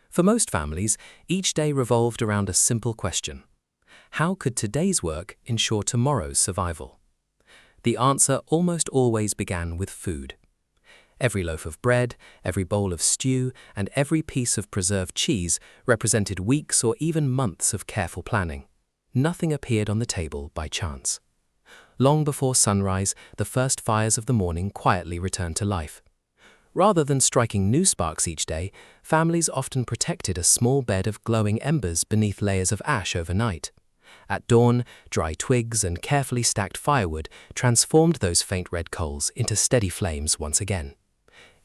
For most families, each day revolved around a simple question: how could today's work ensure tomorrow's survival? The answer almost always began with food. Every loaf of bread, every bowl of stew, and every piece of preserved cheese represented weeks or even months of careful planning. Nothing appeared on the table by chance. Long before sunrise, the first fires of the morning quietly returned to life. Rather than striking new sparks each day, families often protected a small bed of glowing embers beneath layers of ash overnight. At dawn, dry twigs and carefully stacked firewood transformed those faint red coals into steady flames once again.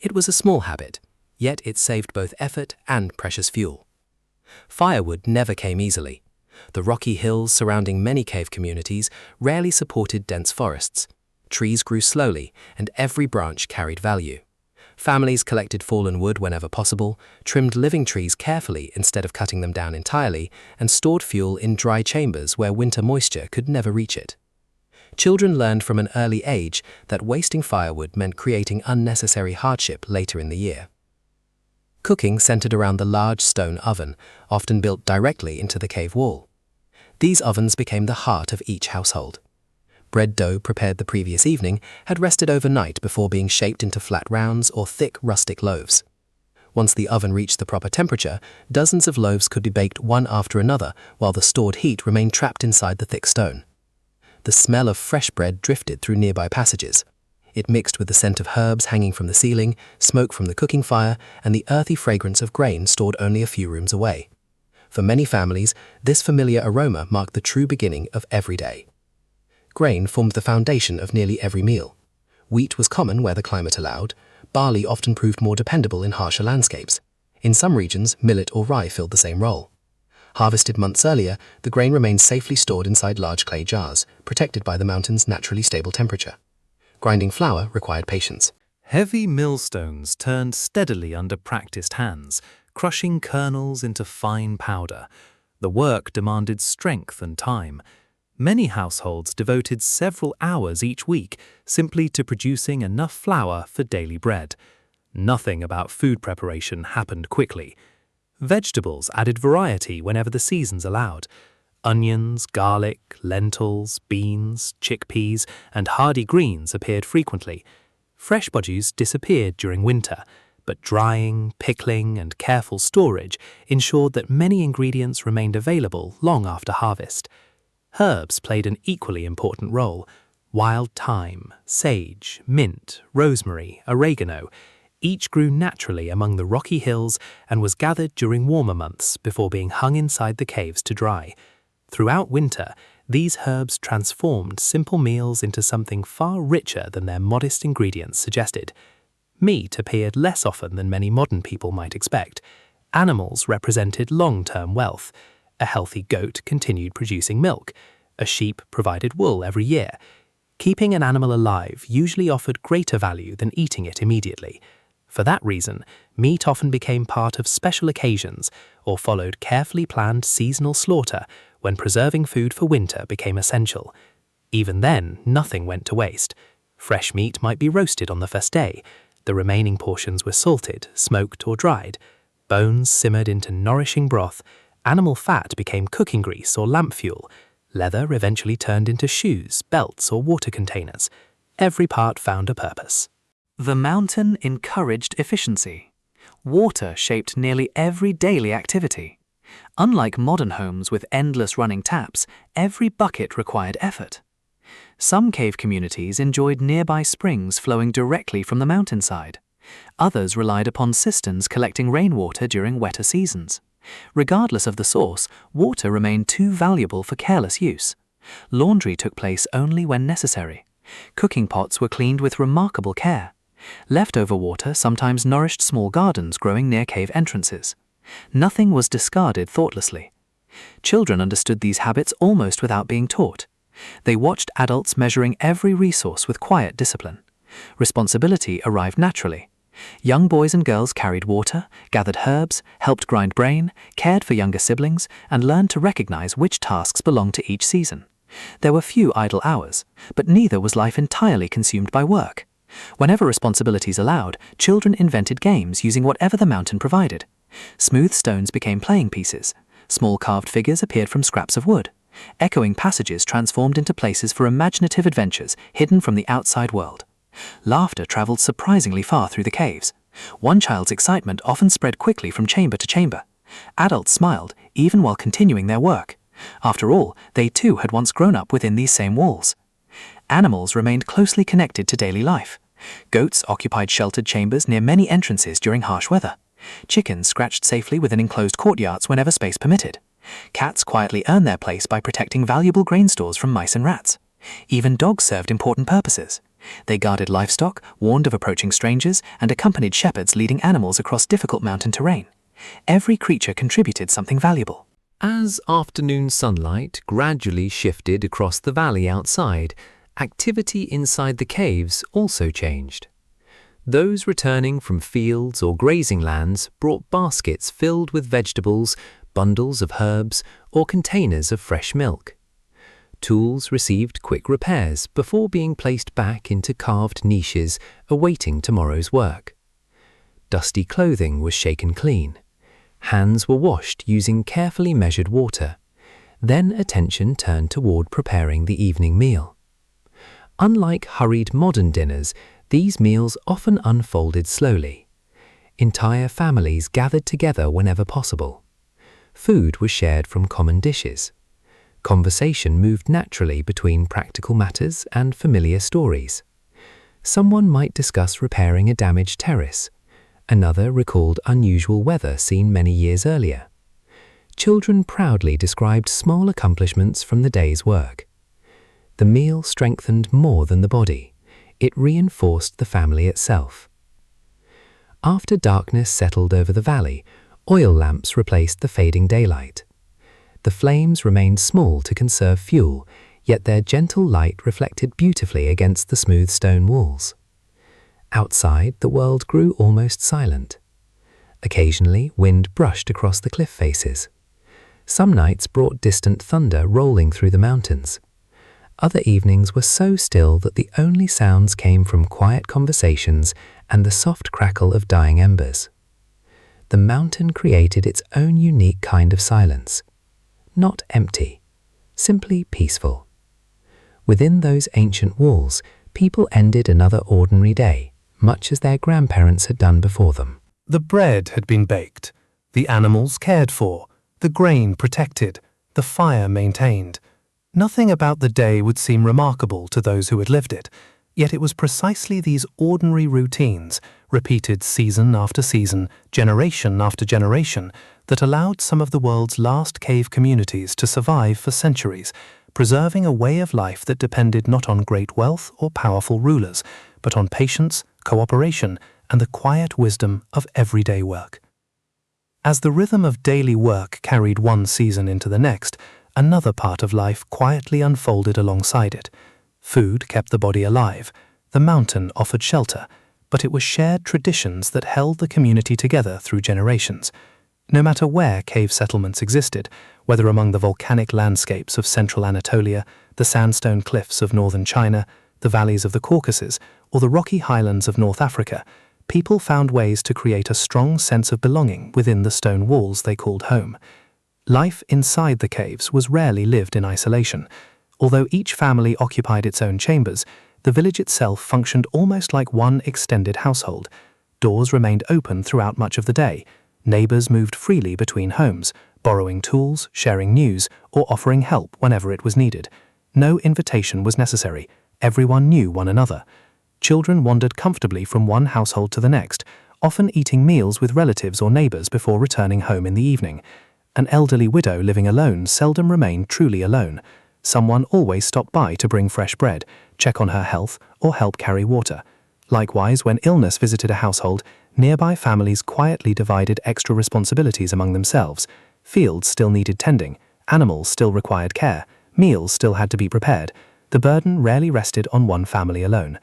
It was a small habit, yet it saved both effort and precious fuel. Firewood never came easily. The rocky hills surrounding many cave communities rarely supported dense forests. Trees grew slowly, and every branch carried value. Families collected fallen wood whenever possible, trimmed living trees carefully instead of cutting them down entirely, and stored fuel in dry chambers where winter moisture could never reach it. Children learned from an early age that wasting firewood meant creating unnecessary hardship later in the year. Cooking centered around the large stone oven, often built directly into the cave wall. These ovens became the heart of each household. Bread dough prepared the previous evening had rested overnight before being shaped into flat rounds or thick rustic loaves. Once the oven reached the proper temperature, dozens of loaves could be baked one after another while the stored heat remained trapped inside the thick stone. The smell of fresh bread drifted through nearby passages. It mixed with the scent of herbs hanging from the ceiling, smoke from the cooking fire, and the earthy fragrance of grain stored only a few rooms away. For many families, this familiar aroma marked the true beginning of every day. Grain formed the foundation of nearly every meal. Wheat was common where the climate allowed. Barley often proved more dependable in harsher landscapes. In some regions, millet or rye filled the same role. Harvested months earlier, the grain remained safely stored inside large clay jars, protected by the mountain's naturally stable temperature. Grinding flour required patience. Heavy millstones turned steadily under practiced hands, crushing kernels into fine powder. The work demanded strength and time. Many households devoted several hours each week simply to producing enough flour for daily bread. Nothing about food preparation happened quickly. Vegetables added variety whenever the seasons allowed. Onions, garlic, lentils, beans, chickpeas, and hardy greens appeared frequently. Fresh produce disappeared during winter, but drying, pickling, and careful storage ensured that many ingredients remained available long after harvest. Herbs played an equally important role. Wild thyme, sage, mint, rosemary, oregano, each grew naturally among the rocky hills and was gathered during warmer months before being hung inside the caves to dry. Throughout winter, these herbs transformed simple meals into something far richer than their modest ingredients suggested. Meat appeared less often than many modern people might expect. Animals represented long-term wealth. A healthy goat continued producing milk. A sheep provided wool every year. Keeping an animal alive usually offered greater value than eating it immediately. For that reason, meat often became part of special occasions or followed carefully planned seasonal slaughter when preserving food for winter became essential. Even then, nothing went to waste. Fresh meat might be roasted on the first day. The remaining portions were salted, smoked, or dried. Bones simmered into nourishing broth. Animal fat became cooking grease or lamp fuel. Leather eventually turned into shoes, belts, or water containers. Every part found a purpose. The mountain encouraged efficiency. Water shaped nearly every daily activity. Unlike modern homes with endless running taps, every bucket required effort. Some cave communities enjoyed nearby springs flowing directly from the mountainside. Others relied upon cisterns collecting rainwater during wetter seasons. Regardless of the source, water remained too valuable for careless use. Laundry took place only when necessary. Cooking pots were cleaned with remarkable care. Leftover water sometimes nourished small gardens growing near cave entrances. Nothing was discarded thoughtlessly. Children understood these habits almost without being taught. They watched adults measuring every resource with quiet discipline. Responsibility arrived naturally. Young boys and girls carried water, gathered herbs, helped grind grain, cared for younger siblings, and learned to recognize which tasks belonged to each season. There were few idle hours, but neither was life entirely consumed by work. Whenever responsibilities allowed, children invented games using whatever the mountain provided. Smooth stones became playing pieces. Small carved figures appeared from scraps of wood. Echoing passages transformed into places for imaginative adventures hidden from the outside world. Laughter traveled surprisingly far through the caves. One child's excitement often spread quickly from chamber to chamber. Adults smiled, even while continuing their work. After all, they too had once grown up within these same walls. Animals remained closely connected to daily life. Goats occupied sheltered chambers near many entrances during harsh weather. Chickens scratched safely within enclosed courtyards whenever space permitted. Cats quietly earned their place by protecting valuable grain stores from mice and rats. Even dogs served important purposes. They guarded livestock, warned of approaching strangers, and accompanied shepherds leading animals across difficult mountain terrain. Every creature contributed something valuable. As afternoon sunlight gradually shifted across the valley outside, activity inside the caves also changed. Those returning from fields or grazing lands brought baskets filled with vegetables, bundles of herbs, or containers of fresh milk. Tools received quick repairs before being placed back into carved niches awaiting tomorrow's work. Dusty clothing was shaken clean. Hands were washed using carefully measured water. Then attention turned toward preparing the evening meal. Unlike hurried modern dinners, these meals often unfolded slowly. Entire families gathered together whenever possible. Food was shared from common dishes. Conversation moved naturally between practical matters and familiar stories. Someone might discuss repairing a damaged terrace. Another recalled unusual weather seen many years earlier. Children proudly described small accomplishments from the day's work. The meal strengthened more than the body. It reinforced the family itself. After darkness settled over the valley, oil lamps replaced the fading daylight. The flames remained small to conserve fuel, yet their gentle light reflected beautifully against the smooth stone walls. Outside, the world grew almost silent. Occasionally, wind brushed across the cliff faces. Some nights brought distant thunder rolling through the mountains. Other evenings were so still that the only sounds came from quiet conversations and the soft crackle of dying embers. The mountain created its own unique kind of silence. Not empty, simply peaceful. Within those ancient walls, people ended another ordinary day, much as their grandparents had done before them. The bread had been baked, the animals cared for, the grain protected, the fire maintained. Nothing about the day would seem remarkable to those who had lived it, yet it was precisely these ordinary routines, repeated season after season, generation after generation, that allowed some of the world's last cave communities to survive for centuries, preserving a way of life that depended not on great wealth or powerful rulers, but on patience, cooperation, and the quiet wisdom of everyday work. As the rhythm of daily work carried one season into the next, another part of life quietly unfolded alongside it. Food kept the body alive, the mountain offered shelter, but it was shared traditions that held the community together through generations. No matter where cave settlements existed, whether among the volcanic landscapes of central Anatolia, the sandstone cliffs of northern China, the valleys of the Caucasus, or the rocky highlands of North Africa, people found ways to create a strong sense of belonging within the stone walls they called home. Life inside the caves was rarely lived in isolation. Although each family occupied its own chambers, the village itself functioned almost like one extended household. Doors remained open throughout much of the day. Neighbors moved freely between homes, borrowing tools, sharing news, or offering help whenever it was needed. No invitation was necessary. Everyone knew one another. Children wandered comfortably from one household to the next, often eating meals with relatives or neighbors before returning home in the evening. An elderly widow living alone seldom remained truly alone. Someone always stopped by to bring fresh bread, check on her health, or help carry water. Likewise, when illness visited a household, nearby families quietly divided extra responsibilities among themselves. Fields still needed tending, animals still required care, meals still had to be prepared. The burden rarely rested on one family alone.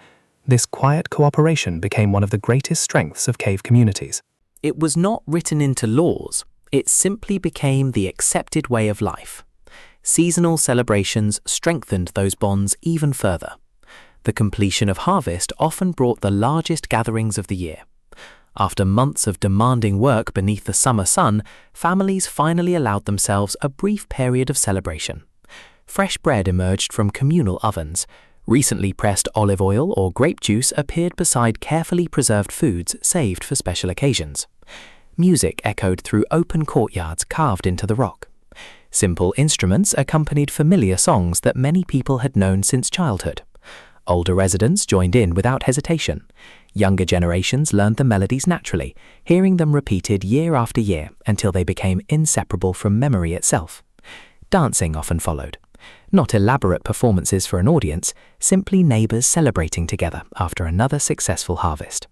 This quiet cooperation became one of the greatest strengths of cave communities. It was not written into laws, it simply became the accepted way of life. Seasonal celebrations strengthened those bonds even further. The completion of harvest often brought the largest gatherings of the year. After months of demanding work beneath the summer sun, families finally allowed themselves a brief period of celebration. Fresh bread emerged from communal ovens. Recently pressed olive oil or grape juice appeared beside carefully preserved foods saved for special occasions. Music echoed through open courtyards carved into the rock. Simple instruments accompanied familiar songs that many people had known since childhood. Older residents joined in without hesitation. Younger generations learned the melodies naturally, hearing them repeated year after year until they became inseparable from memory itself. Dancing often followed. Not elaborate performances for an audience, simply neighbors celebrating together after another successful harvest.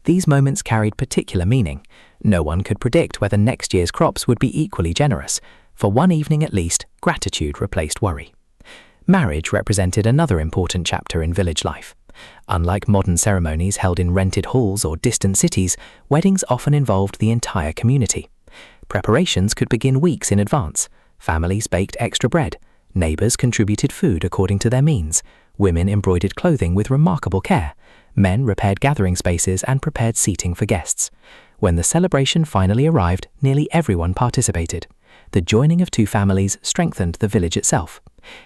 These moments carried particular meaning. No one could predict whether next year's crops would be equally generous. For one evening at least, gratitude replaced worry. Marriage represented another important chapter in village life. Unlike modern ceremonies held in rented halls or distant cities, weddings often involved the entire community. Preparations could begin weeks in advance. Families baked extra bread. Neighbors contributed food according to their means. Women embroidered clothing with remarkable care. Men repaired gathering spaces and prepared seating for guests. When the celebration finally arrived, nearly everyone participated. The joining of two families strengthened the village itself.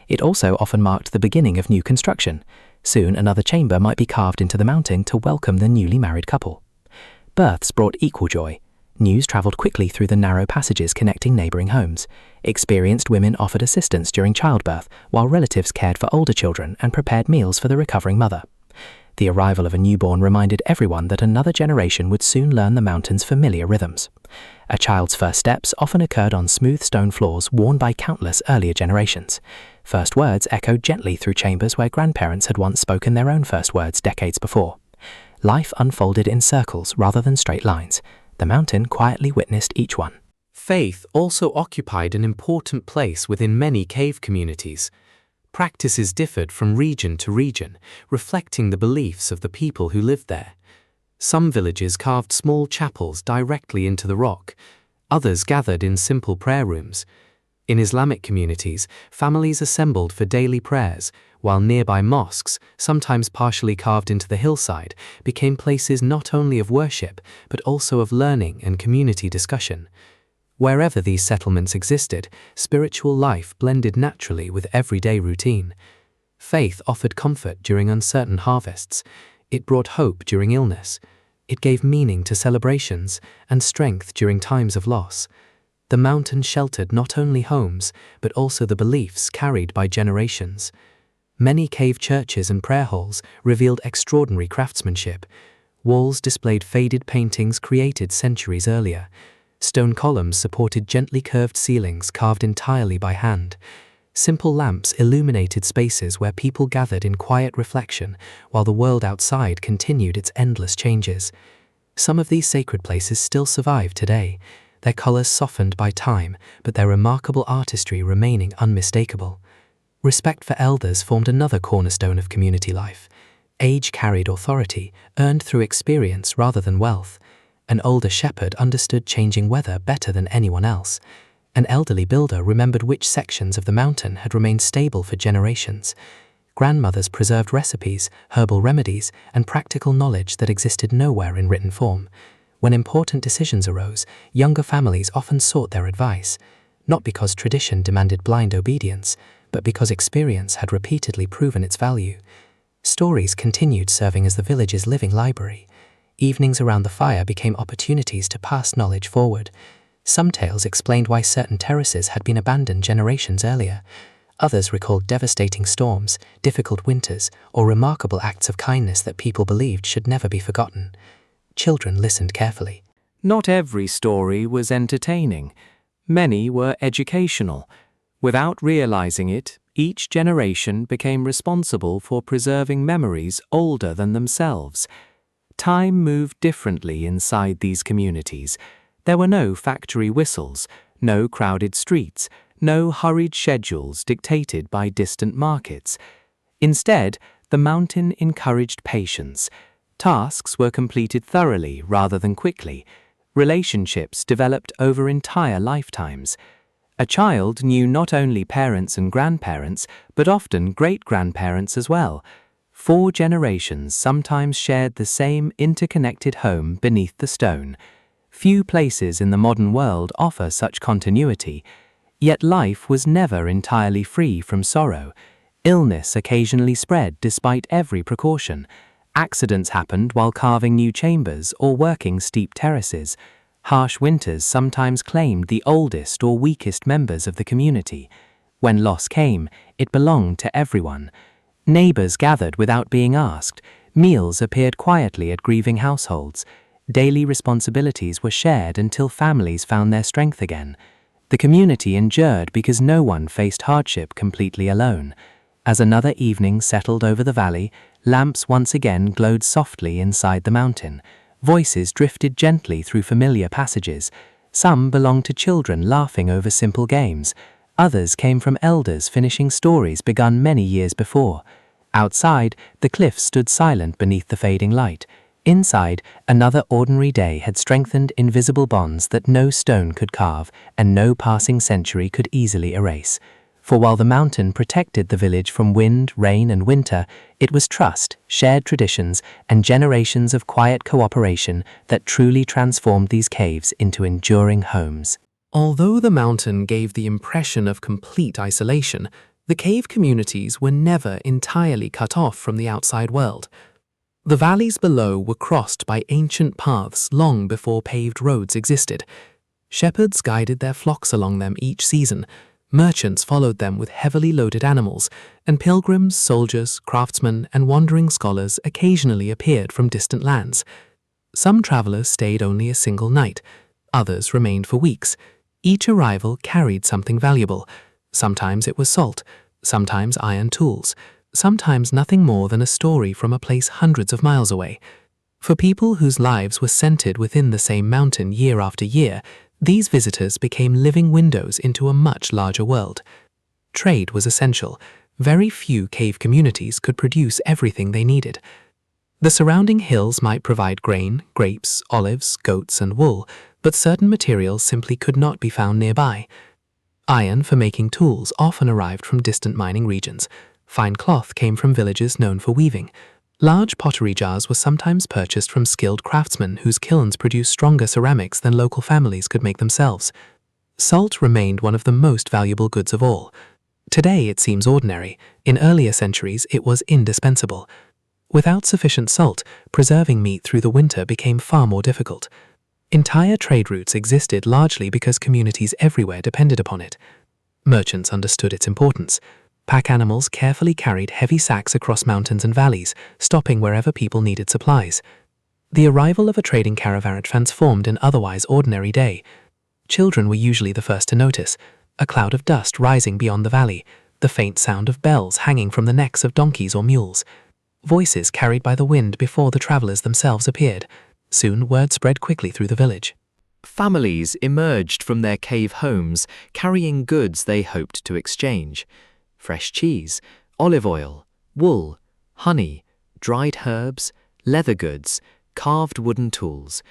It also often marked the beginning of new construction. Soon another chamber might be carved into the mountain to welcome the newly married couple. Births brought equal joy. News travelled quickly through the narrow passages connecting neighbouring homes. Experienced women offered assistance during childbirth, while relatives cared for older children and prepared meals for the recovering mother. The arrival of a newborn reminded everyone that another generation would soon learn the mountain's familiar rhythms. A child's first steps often occurred on smooth stone floors worn by countless earlier generations. First words echoed gently through chambers where grandparents had once spoken their own first words decades before. Life unfolded in circles rather than straight lines. The mountain quietly witnessed each one. Faith also occupied an important place within many cave communities. Practices differed from region to region, reflecting the beliefs of the people who lived there. Some villages carved small chapels directly into the rock. Others gathered in simple prayer rooms. In Islamic communities, families assembled for daily prayers, while nearby mosques, sometimes partially carved into the hillside, became places not only of worship, but also of learning and community discussion. Wherever these settlements existed, spiritual life blended naturally with everyday routine. Faith offered comfort during uncertain harvests. It brought hope during illness. It gave meaning to celebrations and strength during times of loss. The mountain sheltered not only homes, but also the beliefs carried by generations. Many cave churches and prayer halls revealed extraordinary craftsmanship. Walls displayed faded paintings created centuries earlier. Stone columns supported gently curved ceilings carved entirely by hand. Simple lamps illuminated spaces where people gathered in quiet reflection while the world outside continued its endless changes. Some of these sacred places still survive today, their colors softened by time, but their remarkable artistry remaining unmistakable. Respect for elders formed another cornerstone of community life. Age carried authority, earned through experience rather than wealth. An older shepherd understood changing weather better than anyone else. An elderly builder remembered which sections of the mountain had remained stable for generations. Grandmothers preserved recipes, herbal remedies, and practical knowledge that existed nowhere in written form. When important decisions arose, younger families often sought their advice, not because tradition demanded blind obedience, but because experience had repeatedly proven its value. Stories continued serving as the village's living library. Evenings around the fire became opportunities to pass knowledge forward. Some tales explained why certain terraces had been abandoned generations earlier. Others recalled devastating storms, difficult winters, or remarkable acts of kindness that people believed should never be forgotten. Children listened carefully. Not every story was entertaining. Many were educational. Without realizing it, each generation became responsible for preserving memories older than themselves. Time moved differently inside these communities. There were no factory whistles, no crowded streets, no hurried schedules dictated by distant markets. Instead, the mountain encouraged patience. Tasks were completed thoroughly rather than quickly. Relationships developed over entire lifetimes. A child knew not only parents and grandparents, but often great-grandparents as well. 4 generations sometimes shared the same interconnected home beneath the stone. Few places in the modern world offer such continuity, yet life was never entirely free from sorrow. Illness occasionally spread despite every precaution. Accidents happened while carving new chambers or working steep terraces. Harsh winters sometimes claimed the oldest or weakest members of the community. When loss came, it belonged to everyone. Neighbors gathered without being asked. Meals appeared quietly at grieving households. Daily responsibilities were shared until families found their strength again. The community endured because no one faced hardship completely alone. As another evening settled over the valley, lamps once again glowed softly inside the mountain. Voices drifted gently through familiar passages. Some belonged to children laughing over simple games. Others came from elders finishing stories begun many years before. Outside, the cliffs stood silent beneath the fading light. Inside, another ordinary day had strengthened invisible bonds that no stone could carve and no passing century could easily erase. For while the mountain protected the village from wind, rain, and winter, it was trust, shared traditions, and generations of quiet cooperation that truly transformed these caves into enduring homes. Although the mountain gave the impression of complete isolation, the cave communities were never entirely cut off from the outside world. The valleys below were crossed by ancient paths long before paved roads existed. Shepherds guided their flocks along them each season, merchants followed them with heavily loaded animals, and pilgrims, soldiers, craftsmen, and wandering scholars occasionally appeared from distant lands. Some travelers stayed only a single night, others remained for weeks. Each arrival carried something valuable. Sometimes it was salt, sometimes iron tools, sometimes nothing more than a story from a place hundreds of miles away. For people whose lives were centered within the same mountain year after year, these visitors became living windows into a much larger world. Trade was essential. Very few cave communities could produce everything they needed. The surrounding hills might provide grain, grapes, olives, goats, and wool, but certain materials simply could not be found nearby. Iron for making tools often arrived from distant mining regions. Fine cloth came from villages known for weaving. Large pottery jars were sometimes purchased from skilled craftsmen whose kilns produced stronger ceramics than local families could make themselves. Salt remained one of the most valuable goods of all. Today it seems ordinary. In earlier centuries it was indispensable. Without sufficient salt, preserving meat through the winter became far more difficult. Entire trade routes existed largely because communities everywhere depended upon it. Merchants understood its importance. Pack animals carefully carried heavy sacks across mountains and valleys, stopping wherever people needed supplies. The arrival of a trading caravan transformed an otherwise ordinary day. Children were usually the first to notice, a cloud of dust rising beyond the valley, the faint sound of bells hanging from the necks of donkeys or mules. Voices carried by the wind before the travelers themselves appeared. Soon word spread quickly through the village. Families emerged from their cave homes carrying goods they hoped to exchange. Fresh cheese, olive oil, wool, honey, dried herbs, leather goods, carved wooden tools.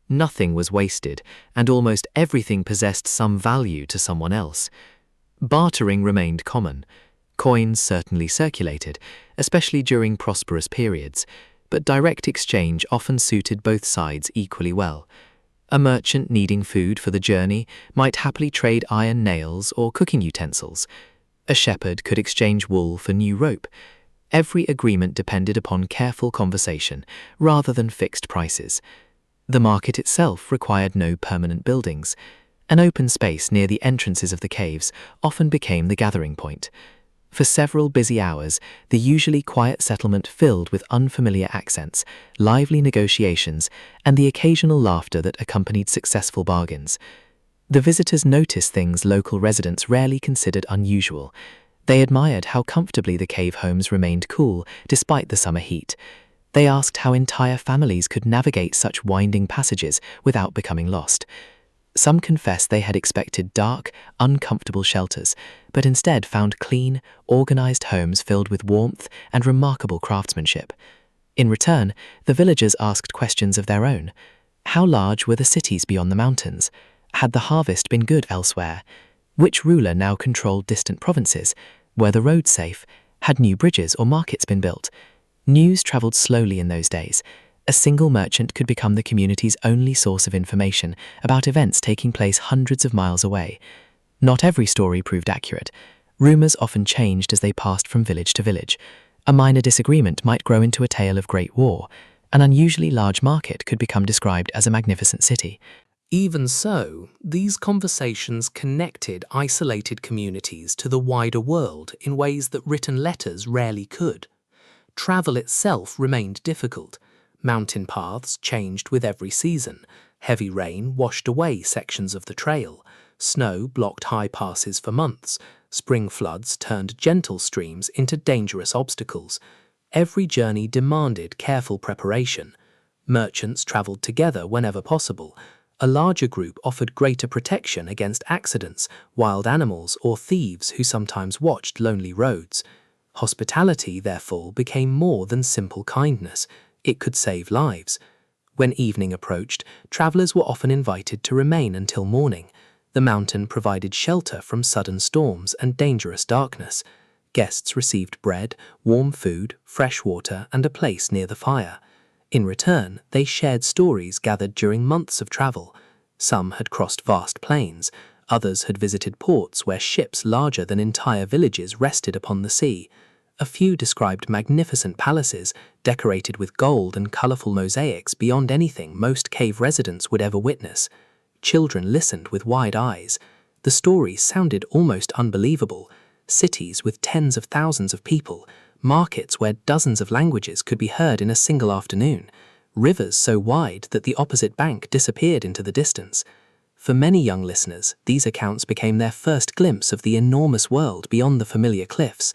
Nothing was wasted, and almost everything possessed some value to someone else. Bartering remained common. Coins certainly circulated, especially during prosperous periods, but direct exchange often suited both sides equally well. A merchant needing food for the journey might happily trade iron nails or cooking utensils. A shepherd could exchange wool for new rope. Every agreement depended upon careful conversation rather than fixed prices. The market itself required no permanent buildings. An open space near the entrances of the caves often became the gathering point. For several busy hours, the usually quiet settlement filled with unfamiliar accents, lively negotiations, and the occasional laughter that accompanied successful bargains. The visitors noticed things local residents rarely considered unusual. They admired how comfortably the cave homes remained cool despite the summer heat. They asked how entire families could navigate such winding passages without becoming lost. Some confessed they had expected dark, uncomfortable shelters, but instead found clean, organized homes filled with warmth and remarkable craftsmanship. In return, the villagers asked questions of their own. How large were the cities beyond the mountains? Had the harvest been good elsewhere? Which ruler now controlled distant provinces? Were the roads safe? Had new bridges or markets been built? News traveled slowly in those days. A single merchant could become the community's only source of information about events taking place hundreds of miles away. Not every story proved accurate. Rumors often changed as they passed from village to village. A minor disagreement might grow into a tale of great war. An unusually large market could become described as a magnificent city. Even so, these conversations connected isolated communities to the wider world in ways that written letters rarely could. Travel itself remained difficult. Mountain paths changed with every season. Heavy rain washed away sections of the trail. Snow blocked high passes for months. Spring floods turned gentle streams into dangerous obstacles. Every journey demanded careful preparation. Merchants traveled together whenever possible. A larger group offered greater protection against accidents, wild animals, or thieves who sometimes watched lonely roads. Hospitality, therefore, became more than simple kindness. It could save lives. When evening approached, travelers were often invited to remain until morning. The mountain provided shelter from sudden storms and dangerous darkness. Guests received bread, warm food, fresh water, and a place near the fire. In return, they shared stories gathered during months of travel. Some had crossed vast plains. Others had visited ports where ships larger than entire villages rested upon the sea. A few described magnificent palaces, decorated with gold and colorful mosaics beyond anything most cave residents would ever witness. Children listened with wide eyes. The stories sounded almost unbelievable. Cities with tens of thousands of people, markets where dozens of languages could be heard in a single afternoon, rivers so wide that the opposite bank disappeared into the distance. For many young listeners, these accounts became their first glimpse of the enormous world beyond the familiar cliffs.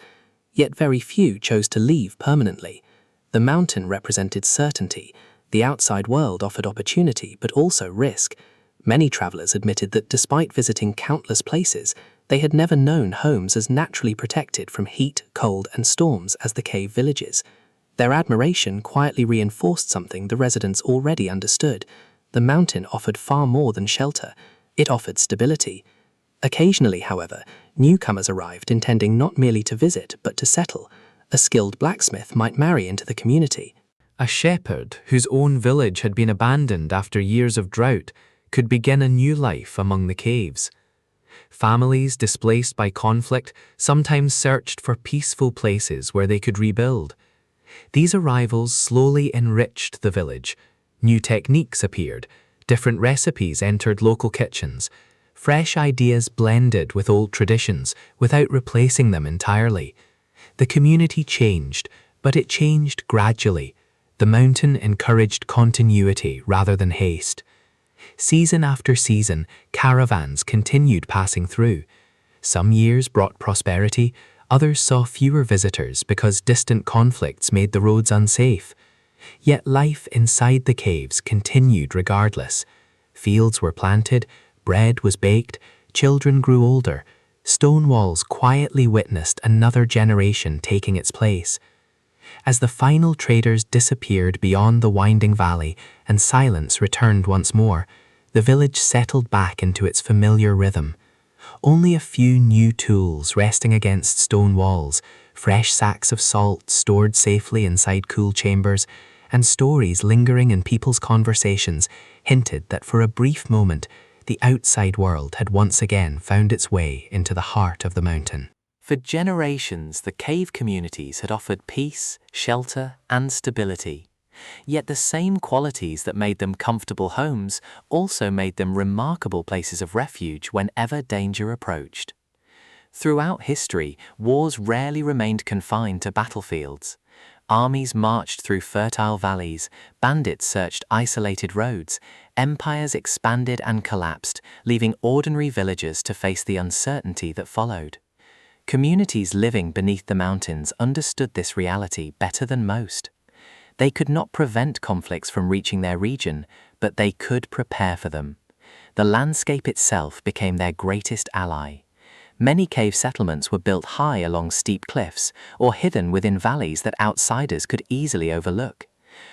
Yet very few chose to leave permanently. The mountain represented certainty. The outside world offered opportunity, but also risk. Many travelers admitted that despite visiting countless places, they had never known homes as naturally protected from heat, cold, and storms as the cave villages. Their admiration quietly reinforced something the residents already understood. The mountain offered far more than shelter. It offered stability. Occasionally, however, newcomers arrived intending not merely to visit but to settle. A skilled blacksmith might marry into the community. A shepherd whose own village had been abandoned after years of drought could begin a new life among the caves. Families displaced by conflict sometimes searched for peaceful places where they could rebuild. These arrivals slowly enriched the village. New techniques appeared, different recipes entered local kitchens, fresh ideas blended with old traditions without replacing them entirely. The community changed, but it changed gradually. The mountain encouraged continuity rather than haste. Season after season, caravans continued passing through. Some years brought prosperity, others saw fewer visitors because distant conflicts made the roads unsafe. Yet life inside the caves continued regardless. Fields were planted, bread was baked, children grew older. Stone walls quietly witnessed another generation taking its place. As the final traders disappeared beyond the winding valley and silence returned once more, the village settled back into its familiar rhythm. Only a few new tools resting against stone walls, fresh sacks of salt stored safely inside cool chambers, and stories lingering in people's conversations hinted that for a brief moment, the outside world had once again found its way into the heart of the mountain. For generations, the cave communities had offered peace, shelter, and stability. Yet the same qualities that made them comfortable homes also made them remarkable places of refuge whenever danger approached. Throughout history, wars rarely remained confined to battlefields. Armies marched through fertile valleys, bandits searched isolated roads, empires expanded and collapsed, leaving ordinary villagers to face the uncertainty that followed. Communities living beneath the mountains understood this reality better than most. They could not prevent conflicts from reaching their region, but they could prepare for them. The landscape itself became their greatest ally. Many cave settlements were built high along steep cliffs or hidden within valleys that outsiders could easily overlook.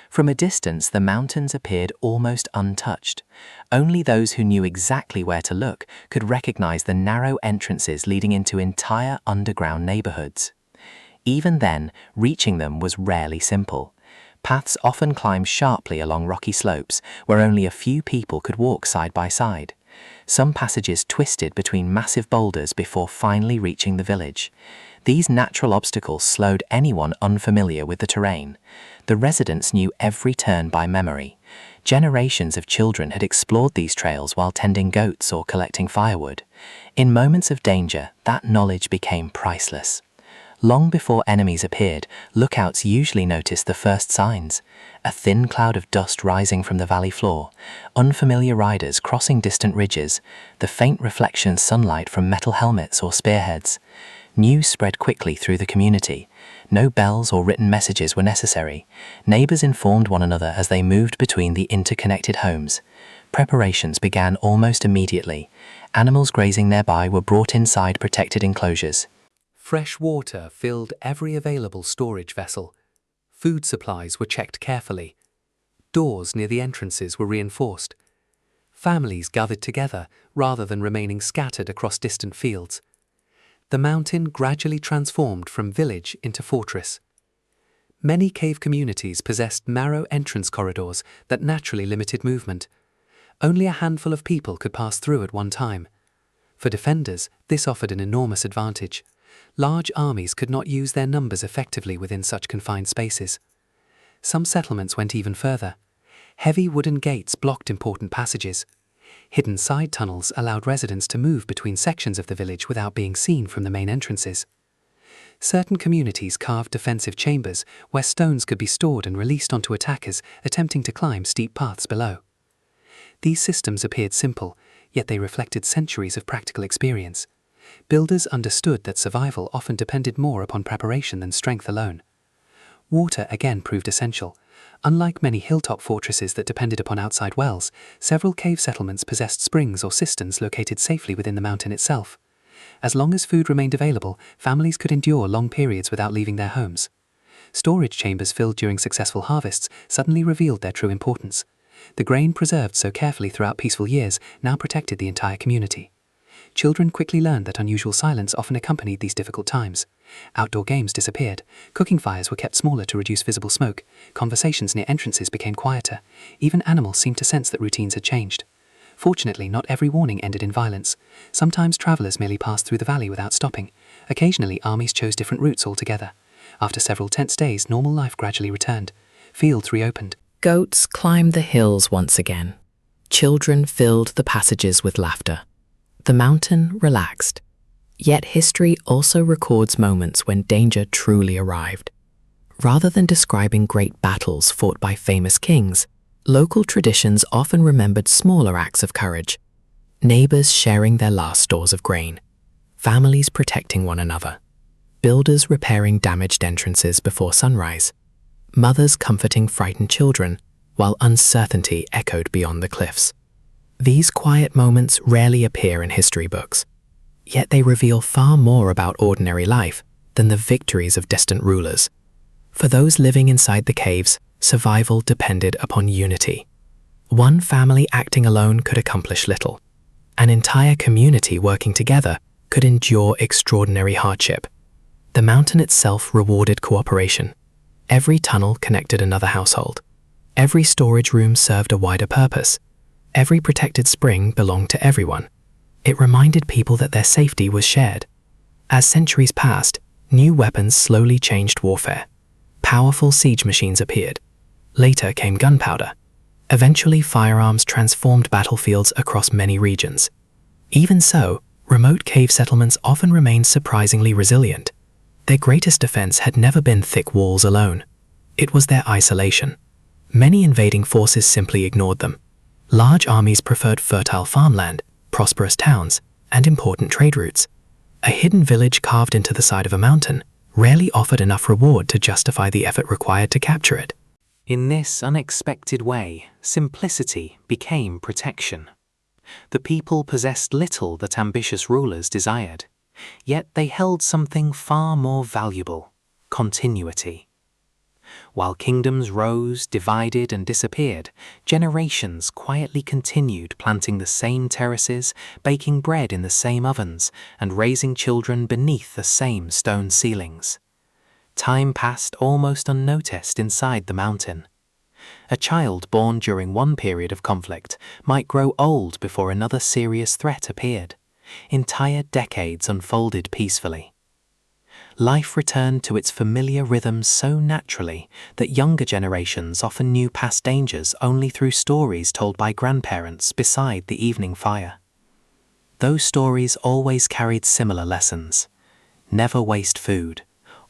From a distance, the mountains appeared almost untouched. Only those who knew exactly where to look could recognize the narrow entrances leading into entire underground neighborhoods. Even then, reaching them was rarely simple. Paths often climbed sharply along rocky slopes where only a few people could walk side by side. Some passages twisted between massive boulders before finally reaching the village. These natural obstacles slowed anyone unfamiliar with the terrain. The residents knew every turn by memory. Generations of children had explored these trails while tending goats or collecting firewood. In moments of danger, that knowledge became priceless. Long before enemies appeared, lookouts usually noticed the first signs. A thin cloud of dust rising from the valley floor, unfamiliar riders crossing distant ridges, the faint reflection sunlight from metal helmets or spearheads. News spread quickly through the community. No bells or written messages were necessary. Neighbors informed one another as they moved between the interconnected homes. Preparations began almost immediately. Animals grazing nearby were brought inside protected enclosures. Fresh water filled every available storage vessel. Food supplies were checked carefully. Doors near the entrances were reinforced. Families gathered together rather than remaining scattered across distant fields. The mountain gradually transformed from village into fortress. Many cave communities possessed narrow entrance corridors that naturally limited movement. Only a handful of people could pass through at one time. For defenders, this offered an enormous advantage. Large armies could not use their numbers effectively within such confined spaces. Some settlements went even further. Heavy wooden gates blocked important passages. Hidden side tunnels allowed residents to move between sections of the village without being seen from the main entrances. Certain communities carved defensive chambers where stones could be stored and released onto attackers attempting to climb steep paths below. These systems appeared simple, yet they reflected centuries of practical experience. Builders understood that survival often depended more upon preparation than strength alone. Water again proved essential. Unlike many hilltop fortresses that depended upon outside wells, several cave settlements possessed springs or cisterns located safely within the mountain itself. As long as food remained available, families could endure long periods without leaving their homes. Storage chambers filled during successful harvests suddenly revealed their true importance. The grain preserved so carefully throughout peaceful years now protected the entire community. Children quickly learned that unusual silence often accompanied these difficult times. Outdoor games disappeared, cooking fires were kept smaller to reduce visible smoke, conversations near entrances became quieter, even animals seemed to sense that routines had changed. Fortunately, not every warning ended in violence. Sometimes travelers merely passed through the valley without stopping. Occasionally, armies chose different routes altogether. After several tense days, normal life gradually returned. Fields reopened. Goats climbed the hills once again. Children filled the passages with laughter. The mountain relaxed. Yet history also records moments when danger truly arrived. Rather than describing great battles fought by famous kings, local traditions often remembered smaller acts of courage. Neighbors sharing their last stores of grain. Families protecting one another. Builders repairing damaged entrances before sunrise. Mothers comforting frightened children, while uncertainty echoed beyond the cliffs. These quiet moments rarely appear in history books, yet they reveal far more about ordinary life than the victories of distant rulers. For those living inside the caves, survival depended upon unity. One family acting alone could accomplish little. An entire community working together could endure extraordinary hardship. The mountain itself rewarded cooperation. Every tunnel connected another household. Every storage room served a wider purpose. Every protected spring belonged to everyone. It reminded people that their safety was shared. As centuries passed, new weapons slowly changed warfare. Powerful siege machines appeared. Later came gunpowder. Eventually, firearms transformed battlefields across many regions. Even so, remote cave settlements often remained surprisingly resilient. Their greatest defense had never been thick walls alone. It was their isolation. Many invading forces simply ignored them. Large armies preferred fertile farmland, prosperous towns, and important trade routes. A hidden village carved into the side of a mountain rarely offered enough reward to justify the effort required to capture it. In this unexpected way, simplicity became protection. The people possessed little that ambitious rulers desired, yet they held something far more valuable: continuity. While kingdoms rose, divided, and disappeared, generations quietly continued planting the same terraces, baking bread in the same ovens, and raising children beneath the same stone ceilings. Time passed almost unnoticed inside the mountain. A child born during one period of conflict might grow old before another serious threat appeared. Entire decades unfolded peacefully. Life returned to its familiar rhythms so naturally that younger generations often knew past dangers only through stories told by grandparents beside the evening fire. Those stories always carried similar lessons. Never waste food.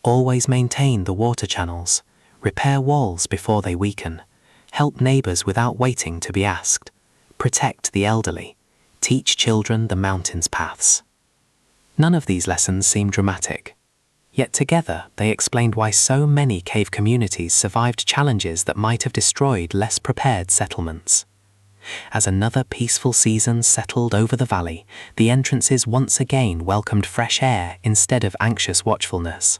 Always maintain the water channels. Repair walls before they weaken. Help neighbors without waiting to be asked. Protect the elderly. Teach children the mountain's paths. None of these lessons seemed dramatic. Yet together they explained why so many cave communities survived challenges that might have destroyed less prepared settlements. As another peaceful season settled over the valley, the entrances once again welcomed fresh air instead of anxious watchfulness.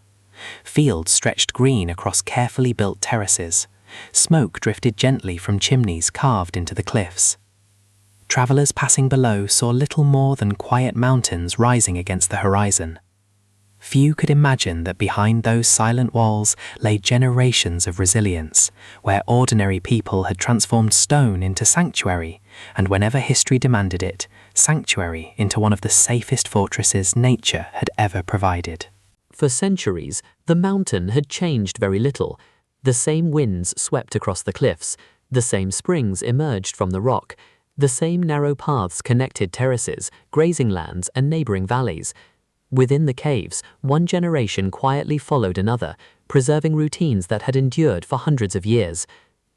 Fields stretched green across carefully built terraces. Smoke drifted gently from chimneys carved into the cliffs. Travelers passing below saw little more than quiet mountains rising against the horizon. Few could imagine that behind those silent walls lay generations of resilience, where ordinary people had transformed stone into sanctuary, and whenever history demanded it, sanctuary into one of the safest fortresses nature had ever provided. For centuries, the mountain had changed very little. The same winds swept across the cliffs, the same springs emerged from the rock, the same narrow paths connected terraces, grazing lands, and neighboring valleys. Within the caves, one generation quietly followed another, preserving routines that had endured for hundreds of years.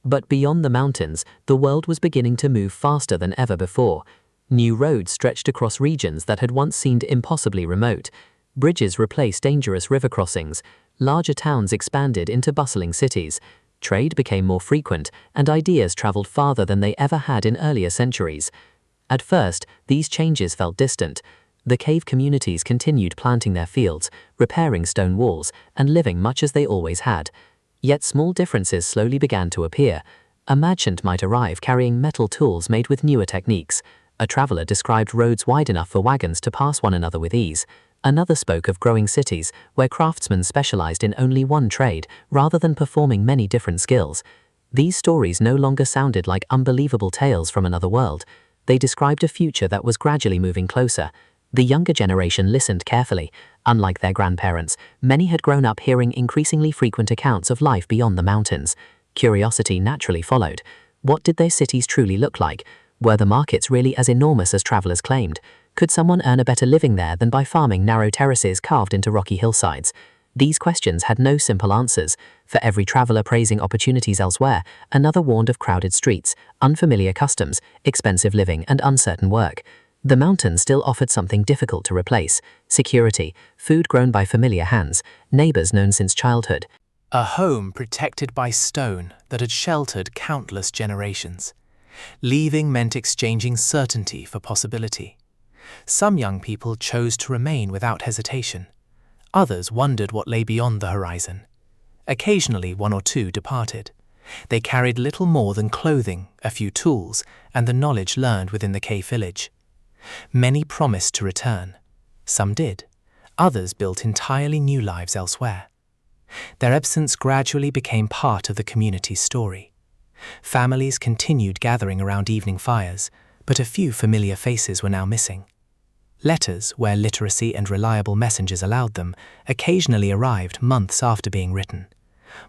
But beyond the mountains, the world was beginning to move faster than ever before. New roads stretched across regions that had once seemed impossibly remote. Bridges replaced dangerous river crossings. Larger towns expanded into bustling cities. Trade became more frequent, and ideas traveled farther than they ever had in earlier centuries. At first, these changes felt distant. The cave communities continued planting their fields, repairing stone walls, and living much as they always had. Yet small differences slowly began to appear. A merchant might arrive carrying metal tools made with newer techniques. A traveler described roads wide enough for wagons to pass one another with ease. Another spoke of growing cities, where craftsmen specialized in only one trade, rather than performing many different skills. These stories no longer sounded like unbelievable tales from another world. They described a future that was gradually moving closer. The younger generation listened carefully. Unlike their grandparents, many had grown up hearing increasingly frequent accounts of life beyond the mountains. Curiosity naturally followed. What did their cities truly look like? Were the markets really as enormous as travelers claimed? Could someone earn a better living there than by farming narrow terraces carved into rocky hillsides? These questions had no simple answers. For every traveler praising opportunities elsewhere, another warned of crowded streets, unfamiliar customs, expensive living, and uncertain work. The mountains still offered something difficult to replace: security, food grown by familiar hands, neighbors known since childhood. A home protected by stone that had sheltered countless generations. Leaving meant exchanging certainty for possibility. Some young people chose to remain without hesitation. Others wondered what lay beyond the horizon. Occasionally, one or two departed. They carried little more than clothing, a few tools, and the knowledge learned within the cave village. Many promised to return. Some did. Others built entirely new lives elsewhere. Their absence gradually became part of the community's story. Families continued gathering around evening fires, but a few familiar faces were now missing. Letters, where literacy and reliable messengers allowed them, occasionally arrived months after being written.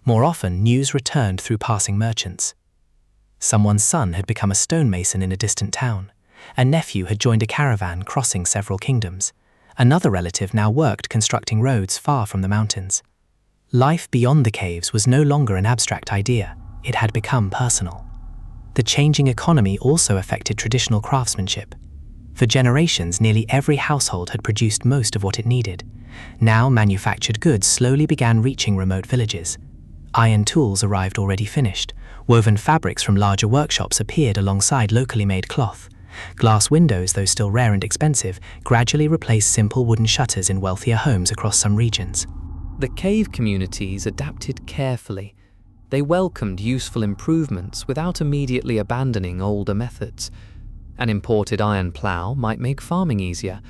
More often, news returned through passing merchants. Someone's son had become a stonemason in a distant town. A nephew had joined a caravan crossing several kingdoms. Another relative now worked constructing roads far from the mountains. Life beyond the caves was no longer an abstract idea. It had become personal. The changing economy also affected traditional craftsmanship. For generations, nearly every household had produced most of what it needed. Now, manufactured goods slowly began reaching remote villages. Iron tools arrived already finished. Woven fabrics from larger workshops appeared alongside locally made cloth. Glass windows, though still rare and expensive, gradually replaced simple wooden shutters in wealthier homes across some regions. The cave communities adapted carefully. They welcomed useful improvements without immediately abandoning older methods. An imported iron plough might make farming easier.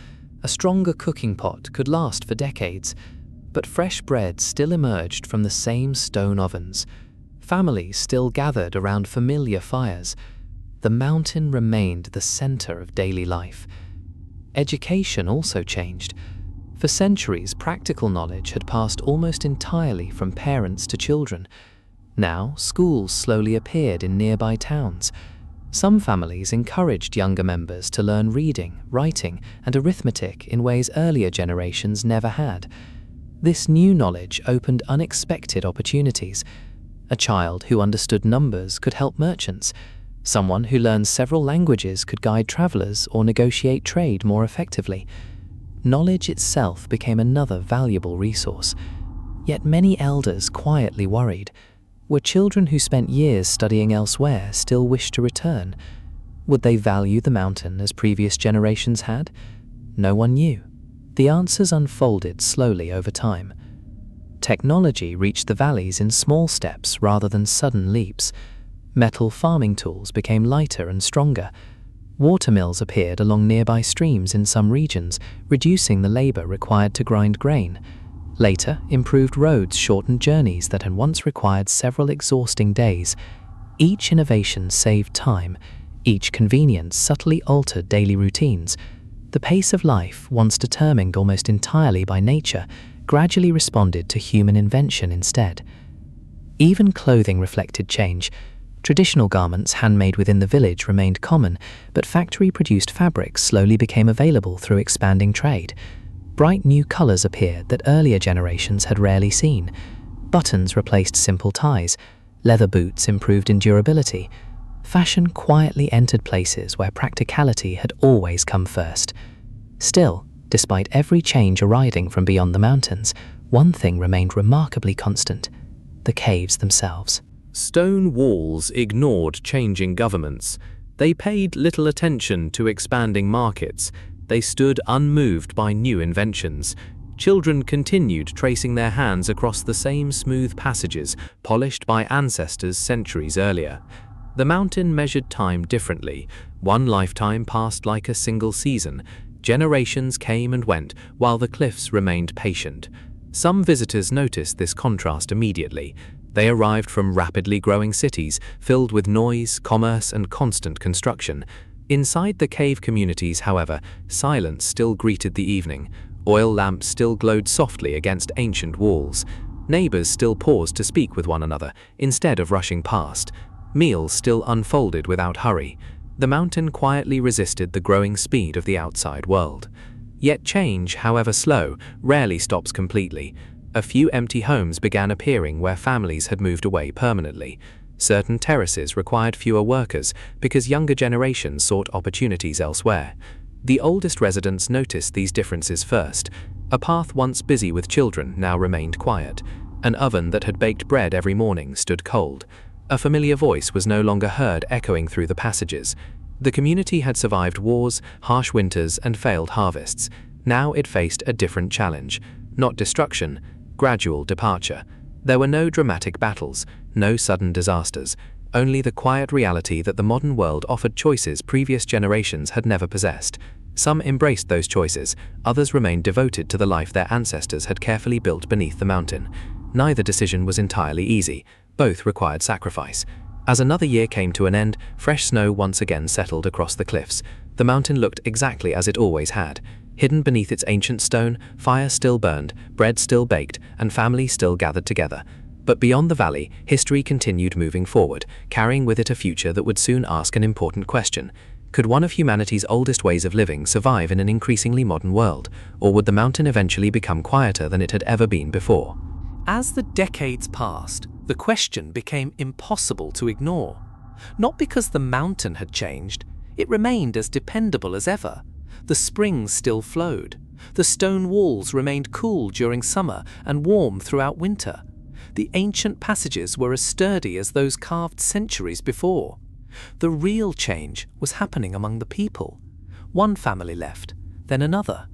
A stronger cooking pot could last for decades. But fresh bread still emerged from the same stone ovens. Families still gathered around familiar fires. The mountain remained the center of daily life. Education also changed. For centuries, practical knowledge had passed almost entirely from parents to children. Now, schools slowly appeared in nearby towns. Some families encouraged younger members to learn reading, writing, and arithmetic in ways earlier generations never had. This new knowledge opened unexpected opportunities. A child who understood numbers could help merchants. Someone who learned several languages could guide travelers or negotiate trade more effectively. Knowledge itself became another valuable resource. Yet many elders quietly worried. Were children who spent years studying elsewhere still wish to return? Would they value the mountain as previous generations had? No one knew. The answers unfolded slowly over time. Technology reached the valleys in small steps rather than sudden leaps. Metal farming tools became lighter and stronger. Watermills appeared along nearby streams in some regions, reducing the labor required to grind grain. Later, improved roads shortened journeys that had once required several exhausting days. Each innovation saved time. Each convenience subtly altered daily routines. The pace of life, once determined almost entirely by nature, gradually responded to human invention instead. Even clothing reflected change. Traditional garments handmade within the village remained common, but factory-produced fabrics slowly became available through expanding trade. Bright new colors appeared that earlier generations had rarely seen. Buttons replaced simple ties. Leather boots improved in durability. Fashion quietly entered places where practicality had always come first. Still, despite every change arising from beyond the mountains, one thing remained remarkably constant: the caves themselves. Stone walls ignored changing governments. They paid little attention to expanding markets. They stood unmoved by new inventions. Children continued tracing their hands across the same smooth passages polished by ancestors centuries earlier. The mountain measured time differently. One lifetime passed like a single season. Generations came and went, while the cliffs remained patient. Some visitors noticed this contrast immediately. They arrived from rapidly growing cities, filled with noise, commerce, and constant construction. Inside the cave communities, however, silence still greeted the evening. Oil lamps still glowed softly against ancient walls. Neighbors still paused to speak with one another, instead of rushing past. Meals still unfolded without hurry. The mountain quietly resisted the growing speed of the outside world. Yet change, however slow, rarely stops completely. A few empty homes began appearing where families had moved away permanently. Certain terraces required fewer workers because younger generations sought opportunities elsewhere. The oldest residents noticed these differences first. A path once busy with children now remained quiet. An oven that had baked bread every morning stood cold. A familiar voice was no longer heard echoing through the passages. The community had survived wars, harsh winters, and failed harvests. Now it faced a different challenge. Not destruction, gradual departure. There were no dramatic battles, no sudden disasters, only the quiet reality that the modern world offered choices previous generations had never possessed. Some embraced those choices, others remained devoted to the life their ancestors had carefully built beneath the mountain. Neither decision was entirely easy. Both required sacrifice. As another year came to an end, fresh snow once again settled across the cliffs. The mountain looked exactly as it always had. Hidden beneath its ancient stone, fire still burned, bread still baked, and family still gathered together. But beyond the valley, history continued moving forward, carrying with it a future that would soon ask an important question. Could one of humanity's oldest ways of living survive in an increasingly modern world, or would the mountain eventually become quieter than it had ever been before? As the decades passed, the question became impossible to ignore. Not because the mountain had changed, it remained as dependable as ever. The springs still flowed. The stone walls remained cool during summer and warm throughout winter. The ancient passages were as sturdy as those carved centuries before. The real change was happening among the people. One family left, then another.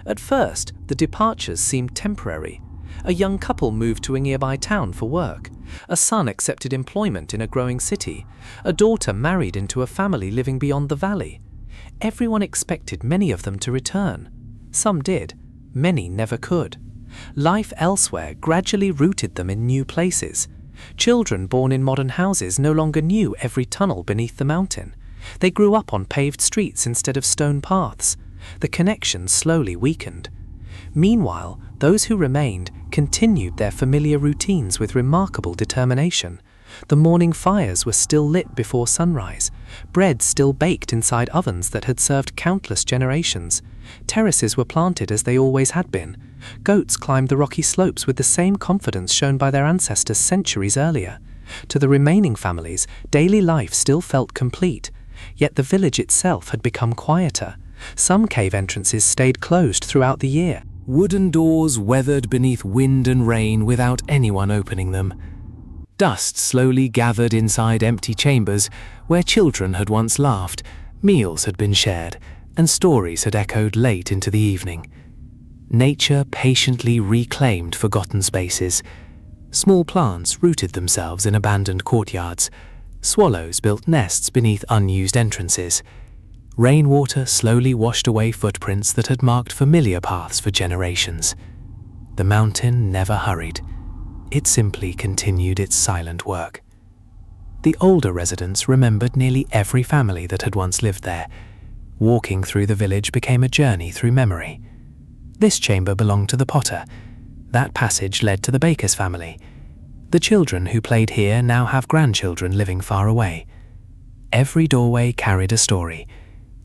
At first, the departures seemed temporary. A young couple moved to a nearby town for work. A son accepted employment in a growing city. A daughter married into a family living beyond the valley. Everyone expected many of them to return. Some did. Many never could. Life elsewhere gradually rooted them in new places. Children born in modern houses no longer knew every tunnel beneath the mountain. They grew up on paved streets instead of stone paths. The connection slowly weakened. Meanwhile, those who remained continued their familiar routines with remarkable determination. The morning fires were still lit before sunrise. Bread still baked inside ovens that had served countless generations. Terraces were planted as they always had been. Goats climbed the rocky slopes with the same confidence shown by their ancestors centuries earlier. To the remaining families, daily life still felt complete. Yet the village itself had become quieter. Some cave entrances stayed closed throughout the year. Wooden doors weathered beneath wind and rain without anyone opening them. Dust slowly gathered inside empty chambers where children had once laughed, meals had been shared, and stories had echoed late into the evening. Nature patiently reclaimed forgotten spaces. Small plants rooted themselves in abandoned courtyards. Swallows built nests beneath unused entrances. Rainwater slowly washed away footprints that had marked familiar paths for generations. The mountain never hurried. It simply continued its silent work. The older residents remembered nearly every family that had once lived there. Walking through the village became a journey through memory. This chamber belonged to the potter. That passage led to the baker's family. The children who played here now have grandchildren living far away. Every doorway carried a story.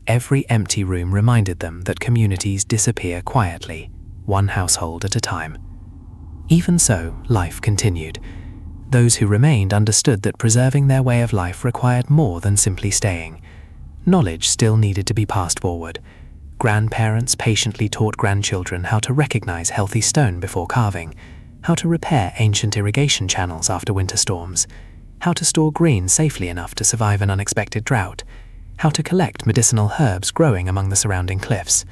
Every empty room reminded them that communities disappear quietly, one household at a time. Even so, life continued. Those who remained understood that preserving their way of life required more than simply staying. Knowledge still needed to be passed forward. Grandparents patiently taught grandchildren how to recognize healthy stone before carving, how to repair ancient irrigation channels after winter storms, how to store grain safely enough to survive an unexpected drought, how to collect medicinal herbs growing among the surrounding cliffs.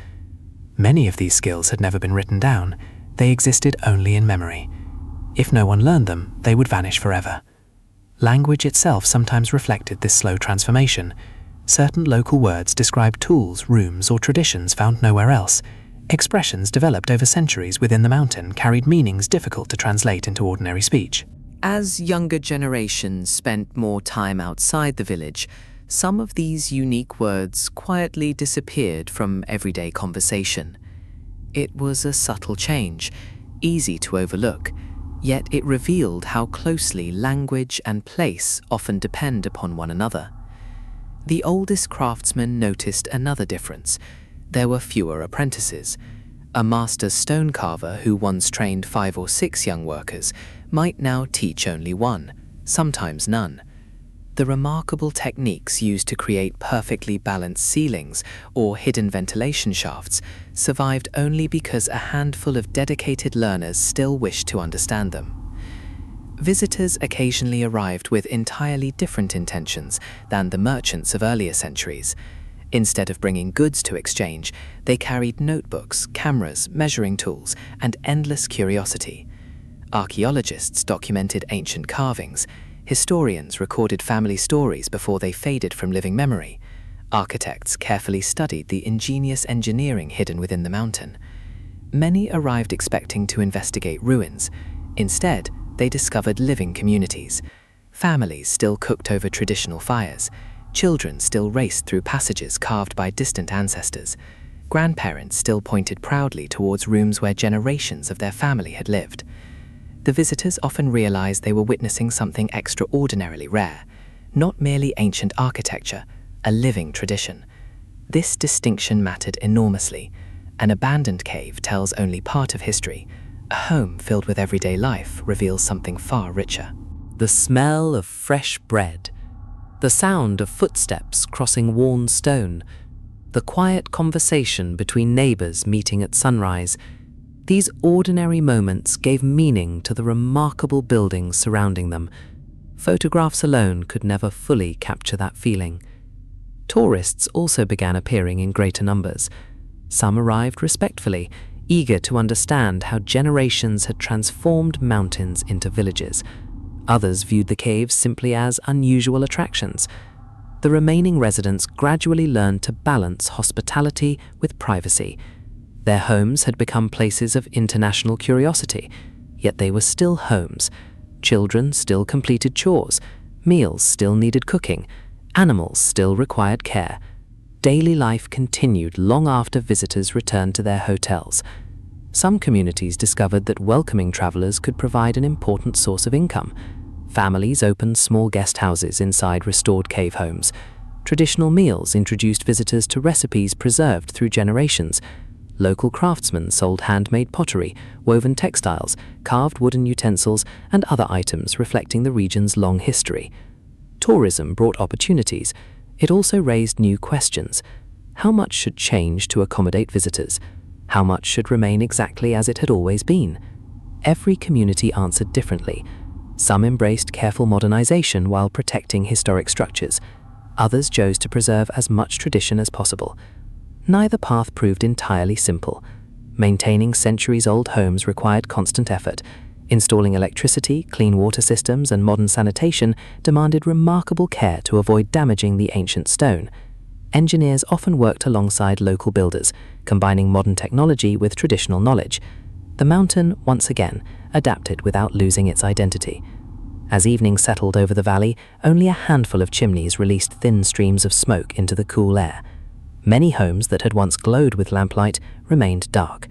Many of these skills had never been written down. They existed only in memory. If no one learned them, they would vanish forever. Language itself sometimes reflected this slow transformation. Certain local words described tools, rooms, or traditions found nowhere else. Expressions developed over centuries within the mountain carried meanings difficult to translate into ordinary speech. As younger generations spent more time outside the village, Some of these unique words quietly disappeared from everyday conversation. It was a subtle change, easy to overlook, yet it revealed how closely language and place often depend upon one another. The oldest craftsman noticed another difference. There were fewer apprentices. A master stone carver who once trained 5 or 6 young workers might now teach only one, sometimes none. The remarkable techniques used to create perfectly balanced ceilings or hidden ventilation shafts survived only because a handful of dedicated learners still wished to understand them. Visitors occasionally arrived with entirely different intentions than the merchants of earlier centuries. Instead of bringing goods to exchange, they carried notebooks, cameras, measuring tools, and endless curiosity. Archaeologists documented ancient carvings. Historians recorded family stories before they faded from living memory. Architects carefully studied the ingenious engineering hidden within the mountain. Many arrived expecting to investigate ruins. Instead, they discovered living communities. Families still cooked over traditional fires. Children still raced through passages carved by distant ancestors. Grandparents still pointed proudly towards rooms where generations of their family had lived. The visitors often realized they were witnessing something extraordinarily rare, not merely ancient architecture, a living tradition. This distinction mattered enormously. An abandoned cave tells only part of history. A home filled with everyday life reveals something far richer. The smell of fresh bread, the sound of footsteps crossing worn stone, the quiet conversation between neighbors meeting at sunrise. These ordinary moments gave meaning to the remarkable buildings surrounding them. Photographs alone could never fully capture that feeling. Tourists also began appearing in greater numbers. Some arrived respectfully, eager to understand how generations had transformed mountains into villages. Others viewed the caves simply as unusual attractions. The remaining residents gradually learned to balance hospitality with privacy. Their homes had become places of international curiosity, yet they were still homes. Children still completed chores, meals still needed cooking, animals still required care. Daily life continued long after visitors returned to their hotels. Some communities discovered that welcoming travelers could provide an important source of income. Families opened small guest houses inside restored cave homes. Traditional meals introduced visitors to recipes preserved through generations. Local craftsmen sold handmade pottery, woven textiles, carved wooden utensils, and other items reflecting the region's long history. Tourism brought opportunities. It also raised new questions. How much should change to accommodate visitors? How much should remain exactly as it had always been? Every community answered differently. Some embraced careful modernization while protecting historic structures. Others chose to preserve as much tradition as possible. Neither path proved entirely simple. Maintaining centuries-old homes required constant effort. Installing electricity, clean water systems, and modern sanitation demanded remarkable care to avoid damaging the ancient stone. Engineers often worked alongside local builders, combining modern technology with traditional knowledge. The mountain, once again, adapted without losing its identity. As evening settled over the valley, only a handful of chimneys released thin streams of smoke into the cool air. Many homes that had once glowed with lamplight remained dark,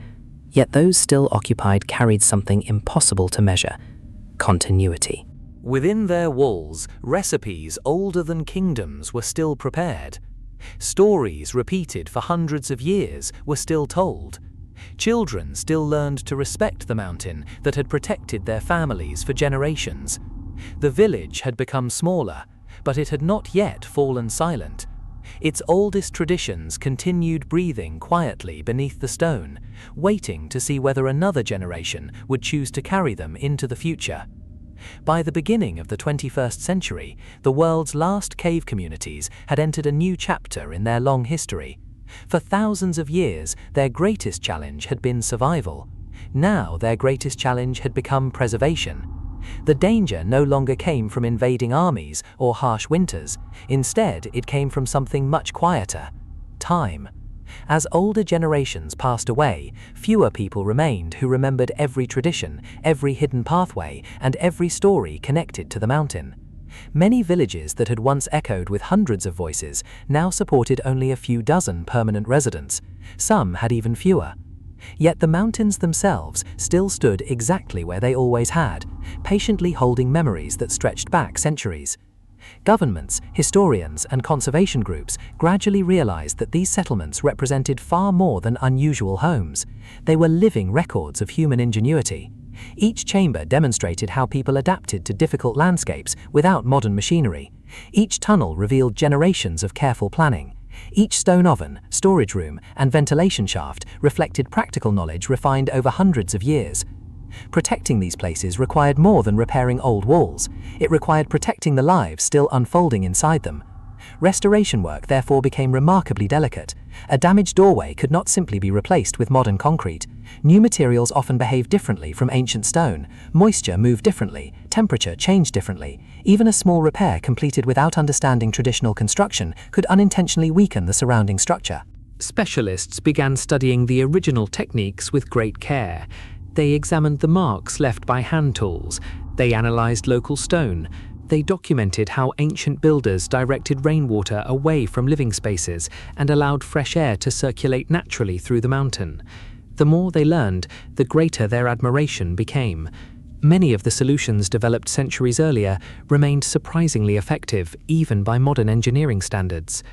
yet those still occupied carried something impossible to measure: continuity. Within their walls, recipes older than kingdoms were still prepared. Stories repeated for hundreds of years were still told. Children still learned to respect the mountain that had protected their families for generations. The village had become smaller, but it had not yet fallen silent. Its oldest traditions continued breathing quietly beneath the stone, waiting to see whether another generation would choose to carry them into the future. By the beginning of the 21st century, the world's last cave communities had entered a new chapter in their long history. For thousands of years, their greatest challenge had been survival. Now their greatest challenge had become preservation. The danger no longer came from invading armies or harsh winters. Instead, it came from something much quieter: time. As older generations passed away, fewer people remained who remembered every tradition, every hidden pathway, and every story connected to the mountain. Many villages that had once echoed with hundreds of voices now supported only a few dozen permanent residents. Some had even fewer. Yet the mountains themselves still stood exactly where they always had, patiently holding memories that stretched back centuries. Governments, historians, and conservation groups gradually realized that these settlements represented far more than unusual homes. They were living records of human ingenuity. Each chamber demonstrated how people adapted to difficult landscapes without modern machinery. Each tunnel revealed generations of careful planning. Each stone oven, storage room, and ventilation shaft reflected practical knowledge refined over hundreds of years. Protecting these places required more than repairing old walls. It required protecting the lives still unfolding inside them. Restoration work therefore became remarkably delicate. A damaged doorway could not simply be replaced with modern concrete. New materials often behaved differently from ancient stone. Moisture moved differently, temperature changed differently. Even a small repair completed without understanding traditional construction could unintentionally weaken the surrounding structure. Specialists began studying the original techniques with great care. They examined the marks left by hand tools. They analyzed local stone. They documented how ancient builders directed rainwater away from living spaces and allowed fresh air to circulate naturally through the mountain. The more they learned, the greater their admiration became. Many of the solutions developed centuries earlier remained surprisingly effective, even by modern engineering standards.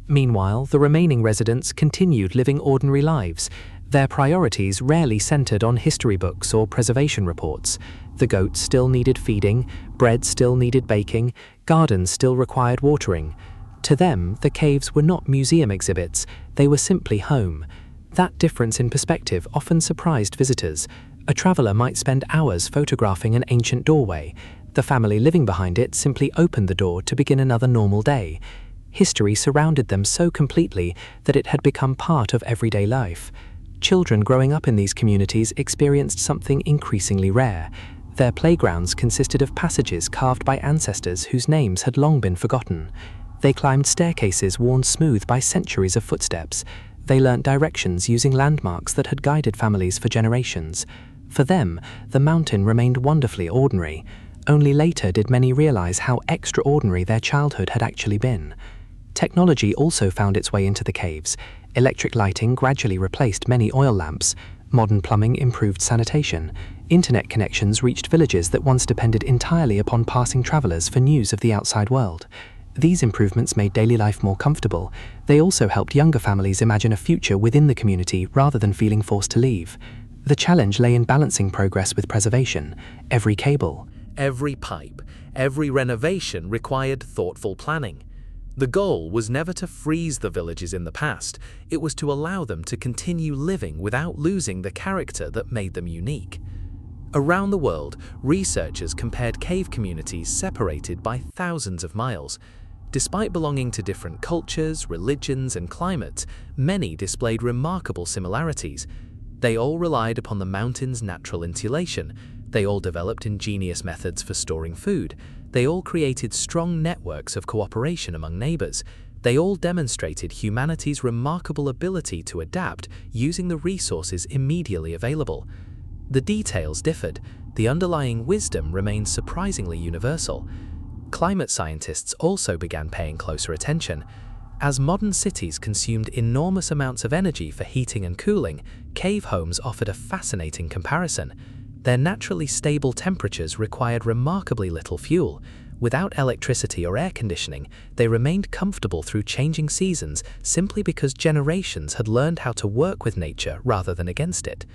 Meanwhile, the remaining residents continued living ordinary lives. Their priorities rarely centered on history books or preservation reports. The goats still needed feeding, bread still needed baking, gardens still required watering. To them, the caves were not museum exhibits, they were simply home. That difference in perspective often surprised visitors. A traveler might spend hours photographing an ancient doorway. The family living behind it simply opened the door to begin another normal day. History surrounded them so completely that it had become part of everyday life. Children growing up in these communities experienced something increasingly rare. Their playgrounds consisted of passages carved by ancestors whose names had long been forgotten. They climbed staircases worn smooth by centuries of footsteps. They learnt directions using landmarks that had guided families for generations. For them, the mountain remained wonderfully ordinary. Only later did many realize how extraordinary their childhood had actually been. Technology also found its way into the caves. Electric lighting gradually replaced many oil lamps. Modern plumbing improved sanitation. Internet connections reached villages that once depended entirely upon passing travelers for news of the outside world. These improvements made daily life more comfortable. They also helped younger families imagine a future within the community rather than feeling forced to leave. The challenge lay in balancing progress with preservation. Every cable, Every pipe, every renovation required thoughtful planning. The goal was never to freeze the villages in the past, it was to allow them to continue living without losing the character that made them unique. Around the world, researchers compared cave communities separated by thousands of miles. Despite belonging to different cultures, religions, and climates, many displayed remarkable similarities. They all relied upon the mountain's natural insulation. They all developed ingenious methods for storing food. They all created strong networks of cooperation among neighbors. They all demonstrated humanity's remarkable ability to adapt using the resources immediately available. The details differed. The underlying wisdom remained surprisingly universal. Climate scientists also began paying closer attention. As modern cities consumed enormous amounts of energy for heating and cooling, cave homes offered a fascinating comparison. Their naturally stable temperatures required remarkably little fuel. Without electricity or air conditioning, they remained comfortable through changing seasons simply because generations had learned how to work with nature rather than against it.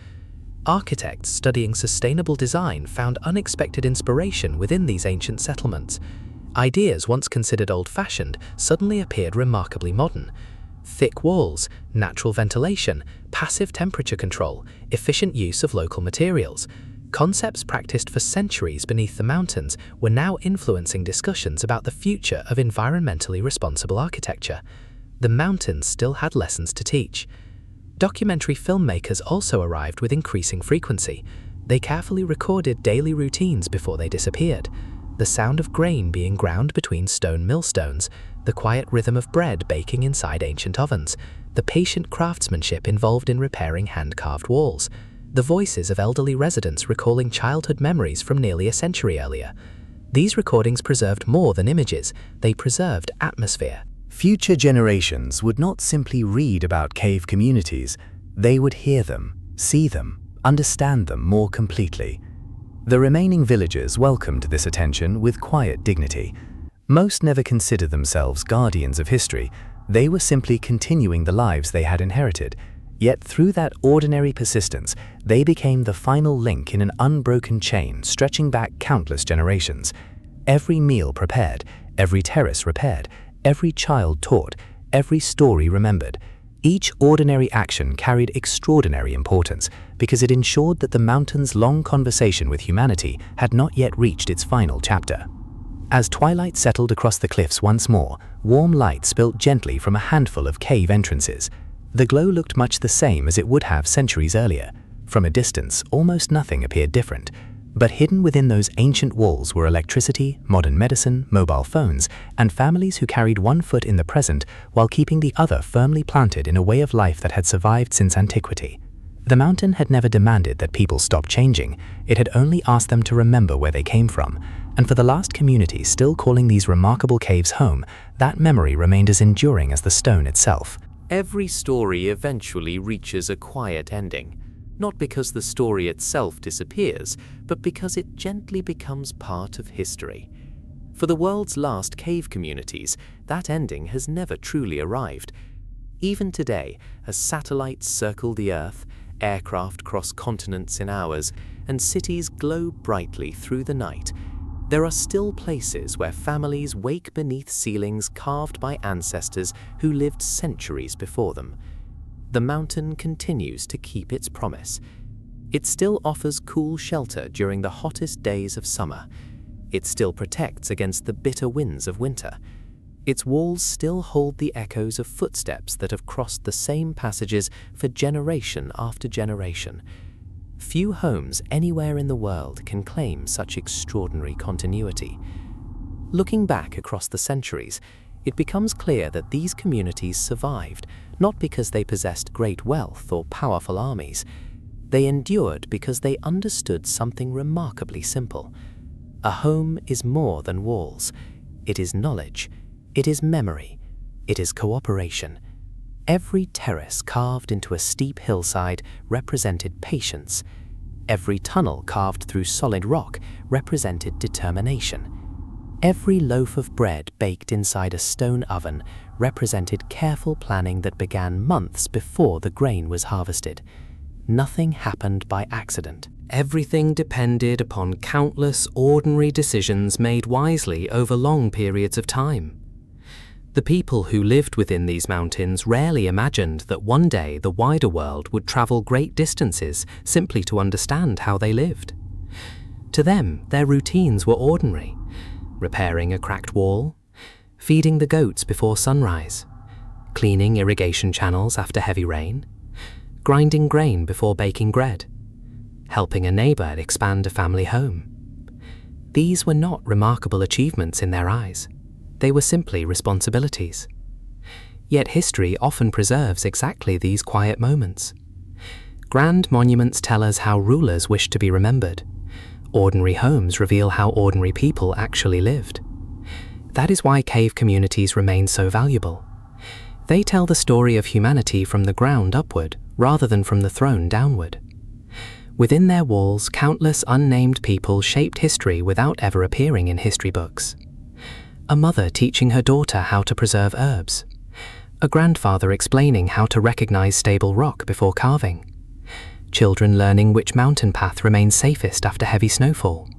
Architects studying sustainable design found unexpected inspiration within these ancient settlements. Ideas once considered old-fashioned suddenly appeared remarkably modern. Thick walls, natural ventilation, passive temperature control, efficient use of local materials. Concepts practiced for centuries beneath the mountains were now influencing discussions about the future of environmentally responsible architecture. The mountains still had lessons to teach. Documentary filmmakers also arrived with increasing frequency. They carefully recorded daily routines before they disappeared. The sound of grain being ground between stone millstones, the quiet rhythm of bread baking inside ancient ovens, the patient craftsmanship involved in repairing hand-carved walls, the voices of elderly residents recalling childhood memories from nearly a century earlier. These recordings preserved more than images, they preserved atmosphere. Future generations would not simply read about cave communities, they would hear them, see them, understand them more completely. The remaining villagers welcomed this attention with quiet dignity. Most never considered themselves guardians of history, they were simply continuing the lives they had inherited. Yet through that ordinary persistence, they became the final link in an unbroken chain stretching back countless generations. Every meal prepared, every terrace repaired, every child taught, every story remembered. Each ordinary action carried extraordinary importance because it ensured that the mountain's long conversation with humanity had not yet reached its final chapter. As twilight settled across the cliffs once more, warm light spilt gently from a handful of cave entrances. The glow looked much the same as it would have centuries earlier. From a distance, almost nothing appeared different. But hidden within those ancient walls were electricity, modern medicine, mobile phones, and families who carried one foot in the present while keeping the other firmly planted in a way of life that had survived since antiquity. The mountain had never demanded that people stop changing, it had only asked them to remember where they came from. And for the last community still calling these remarkable caves home, that memory remained as enduring as the stone itself. Every story eventually reaches a quiet ending. Not because the story itself disappears, but because it gently becomes part of history. For the world's last cave communities, that ending has never truly arrived. Even today, as satellites circle the Earth, aircraft cross continents in hours, and cities glow brightly through the night, there are still places where families wake beneath ceilings carved by ancestors who lived centuries before them. The mountain continues to keep its promise. It still offers cool shelter during the hottest days of summer. It still protects against the bitter winds of winter. Its walls still hold the echoes of footsteps that have crossed the same passages for generation after generation. Few homes anywhere in the world can claim such extraordinary continuity. Looking back across the centuries, it becomes clear that these communities survived not because they possessed great wealth or powerful armies. They endured because they understood something remarkably simple. A home is more than walls. It is knowledge. It is memory. It is cooperation. Every terrace carved into a steep hillside represented patience. Every tunnel carved through solid rock represented determination. Every loaf of bread baked inside a stone oven represented careful planning that began months before the grain was harvested. Nothing happened by accident. Everything depended upon countless ordinary decisions made wisely over long periods of time. The people who lived within these mountains rarely imagined that one day the wider world would travel great distances simply to understand how they lived. To them, their routines were ordinary. Repairing a cracked wall, feeding the goats before sunrise, cleaning irrigation channels after heavy rain, grinding grain before baking bread, helping a neighbor expand a family home. These were not remarkable achievements in their eyes. They were simply responsibilities. Yet history often preserves exactly these quiet moments. Grand monuments tell us how rulers wish to be remembered. Ordinary homes reveal how ordinary people actually lived. That is why cave communities remain so valuable. They tell the story of humanity from the ground upward, rather than from the throne downward. Within their walls, countless unnamed people shaped history without ever appearing in history books. A mother teaching her daughter how to preserve herbs. A grandfather explaining how to recognize stable rock before carving. Children learning which mountain path remains safest after heavy snowfall.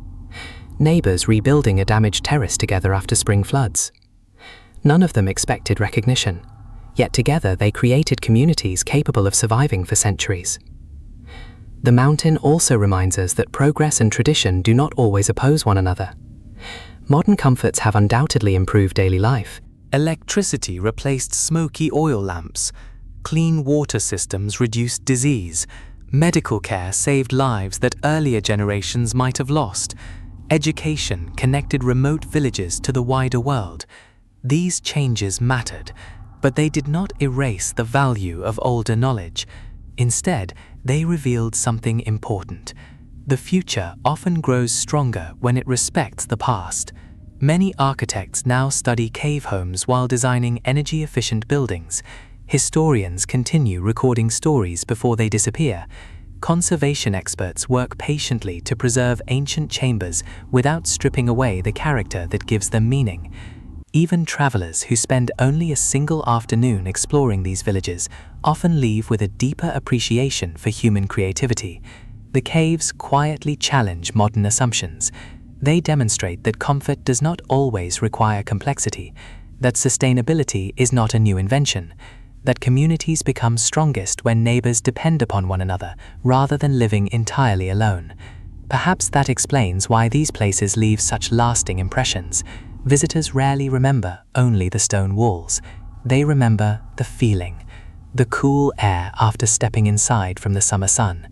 Neighbors rebuilding a damaged terrace together after spring floods. None of them expected recognition, yet together they created communities capable of surviving for centuries. The mountain also reminds us that progress and tradition do not always oppose one another. Modern comforts have undoubtedly improved daily life. Electricity replaced smoky oil lamps. Clean water systems reduced disease. Medical care saved lives that earlier generations might have lost. Education connected remote villages to the wider world. These changes mattered, but they did not erase the value of older knowledge. Instead, they revealed something important. The future often grows stronger when it respects the past. Many architects now study cave homes while designing energy-efficient buildings. Historians continue recording stories before they disappear. Conservation experts work patiently to preserve ancient chambers without stripping away the character that gives them meaning. Even travelers who spend only a single afternoon exploring these villages often leave with a deeper appreciation for human creativity. The caves quietly challenge modern assumptions. They demonstrate that comfort does not always require complexity, that sustainability is not a new invention, that communities become strongest when neighbors depend upon one another rather than living entirely alone. Perhaps that explains why these places leave such lasting impressions. Visitors rarely remember only the stone walls. They remember the feeling, the cool air after stepping inside from the summer sun,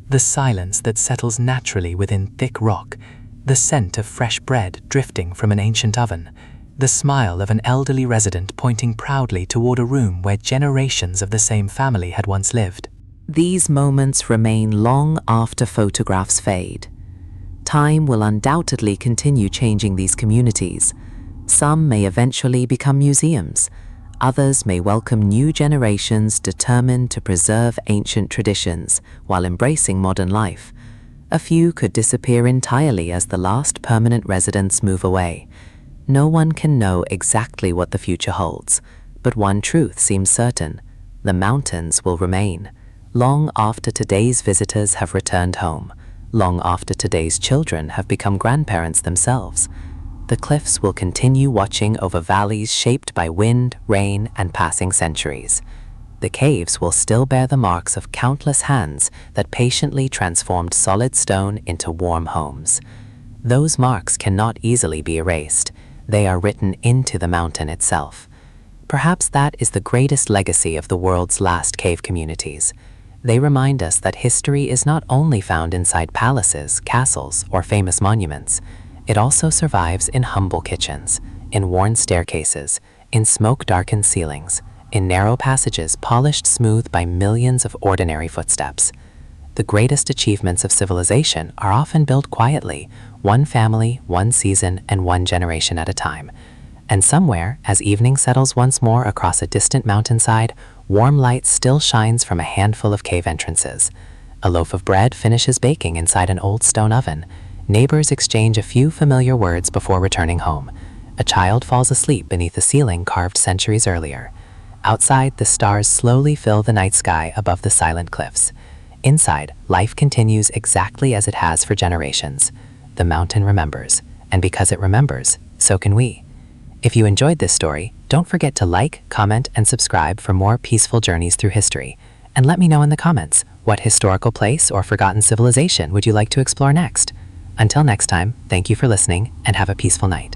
the silence that settles naturally within thick rock, the scent of fresh bread drifting from an ancient oven, the smile of an elderly resident pointing proudly toward a room where generations of the same family had once lived. These moments remain long after photographs fade. Time will undoubtedly continue changing these communities. Some may eventually become museums. Others may welcome new generations determined to preserve ancient traditions while embracing modern life. A few could disappear entirely as the last permanent residents move away. No one can know exactly what the future holds, but one truth seems certain: the mountains will remain, long after today's visitors have returned home, long after today's children have become grandparents themselves. The cliffs will continue watching over valleys shaped by wind, rain, and passing centuries. The caves will still bear the marks of countless hands that patiently transformed solid stone into warm homes. Those marks cannot easily be erased. They are written into the mountain itself. Perhaps that is the greatest legacy of the world's last cave communities. They remind us that history is not only found inside palaces, castles, or famous monuments. It also survives in humble kitchens, in worn staircases, in smoke-darkened ceilings, in narrow passages polished smooth by millions of ordinary footsteps. The greatest achievements of civilization are often built quietly, one family, one season, and one generation at a time. And somewhere, as evening settles once more across a distant mountainside, warm light still shines from a handful of cave entrances. A loaf of bread finishes baking inside an old stone oven. Neighbors exchange a few familiar words before returning home. A child falls asleep beneath a ceiling carved centuries earlier. Outside, the stars slowly fill the night sky above the silent cliffs. Inside, life continues exactly as it has for generations. The mountain remembers, and because it remembers, so can we. If you enjoyed this story, don't forget to like, comment, and subscribe for more peaceful journeys through history. And let me know in the comments, what historical place or forgotten civilization would you like to explore next? Until next time, thank you for listening, and have a peaceful night.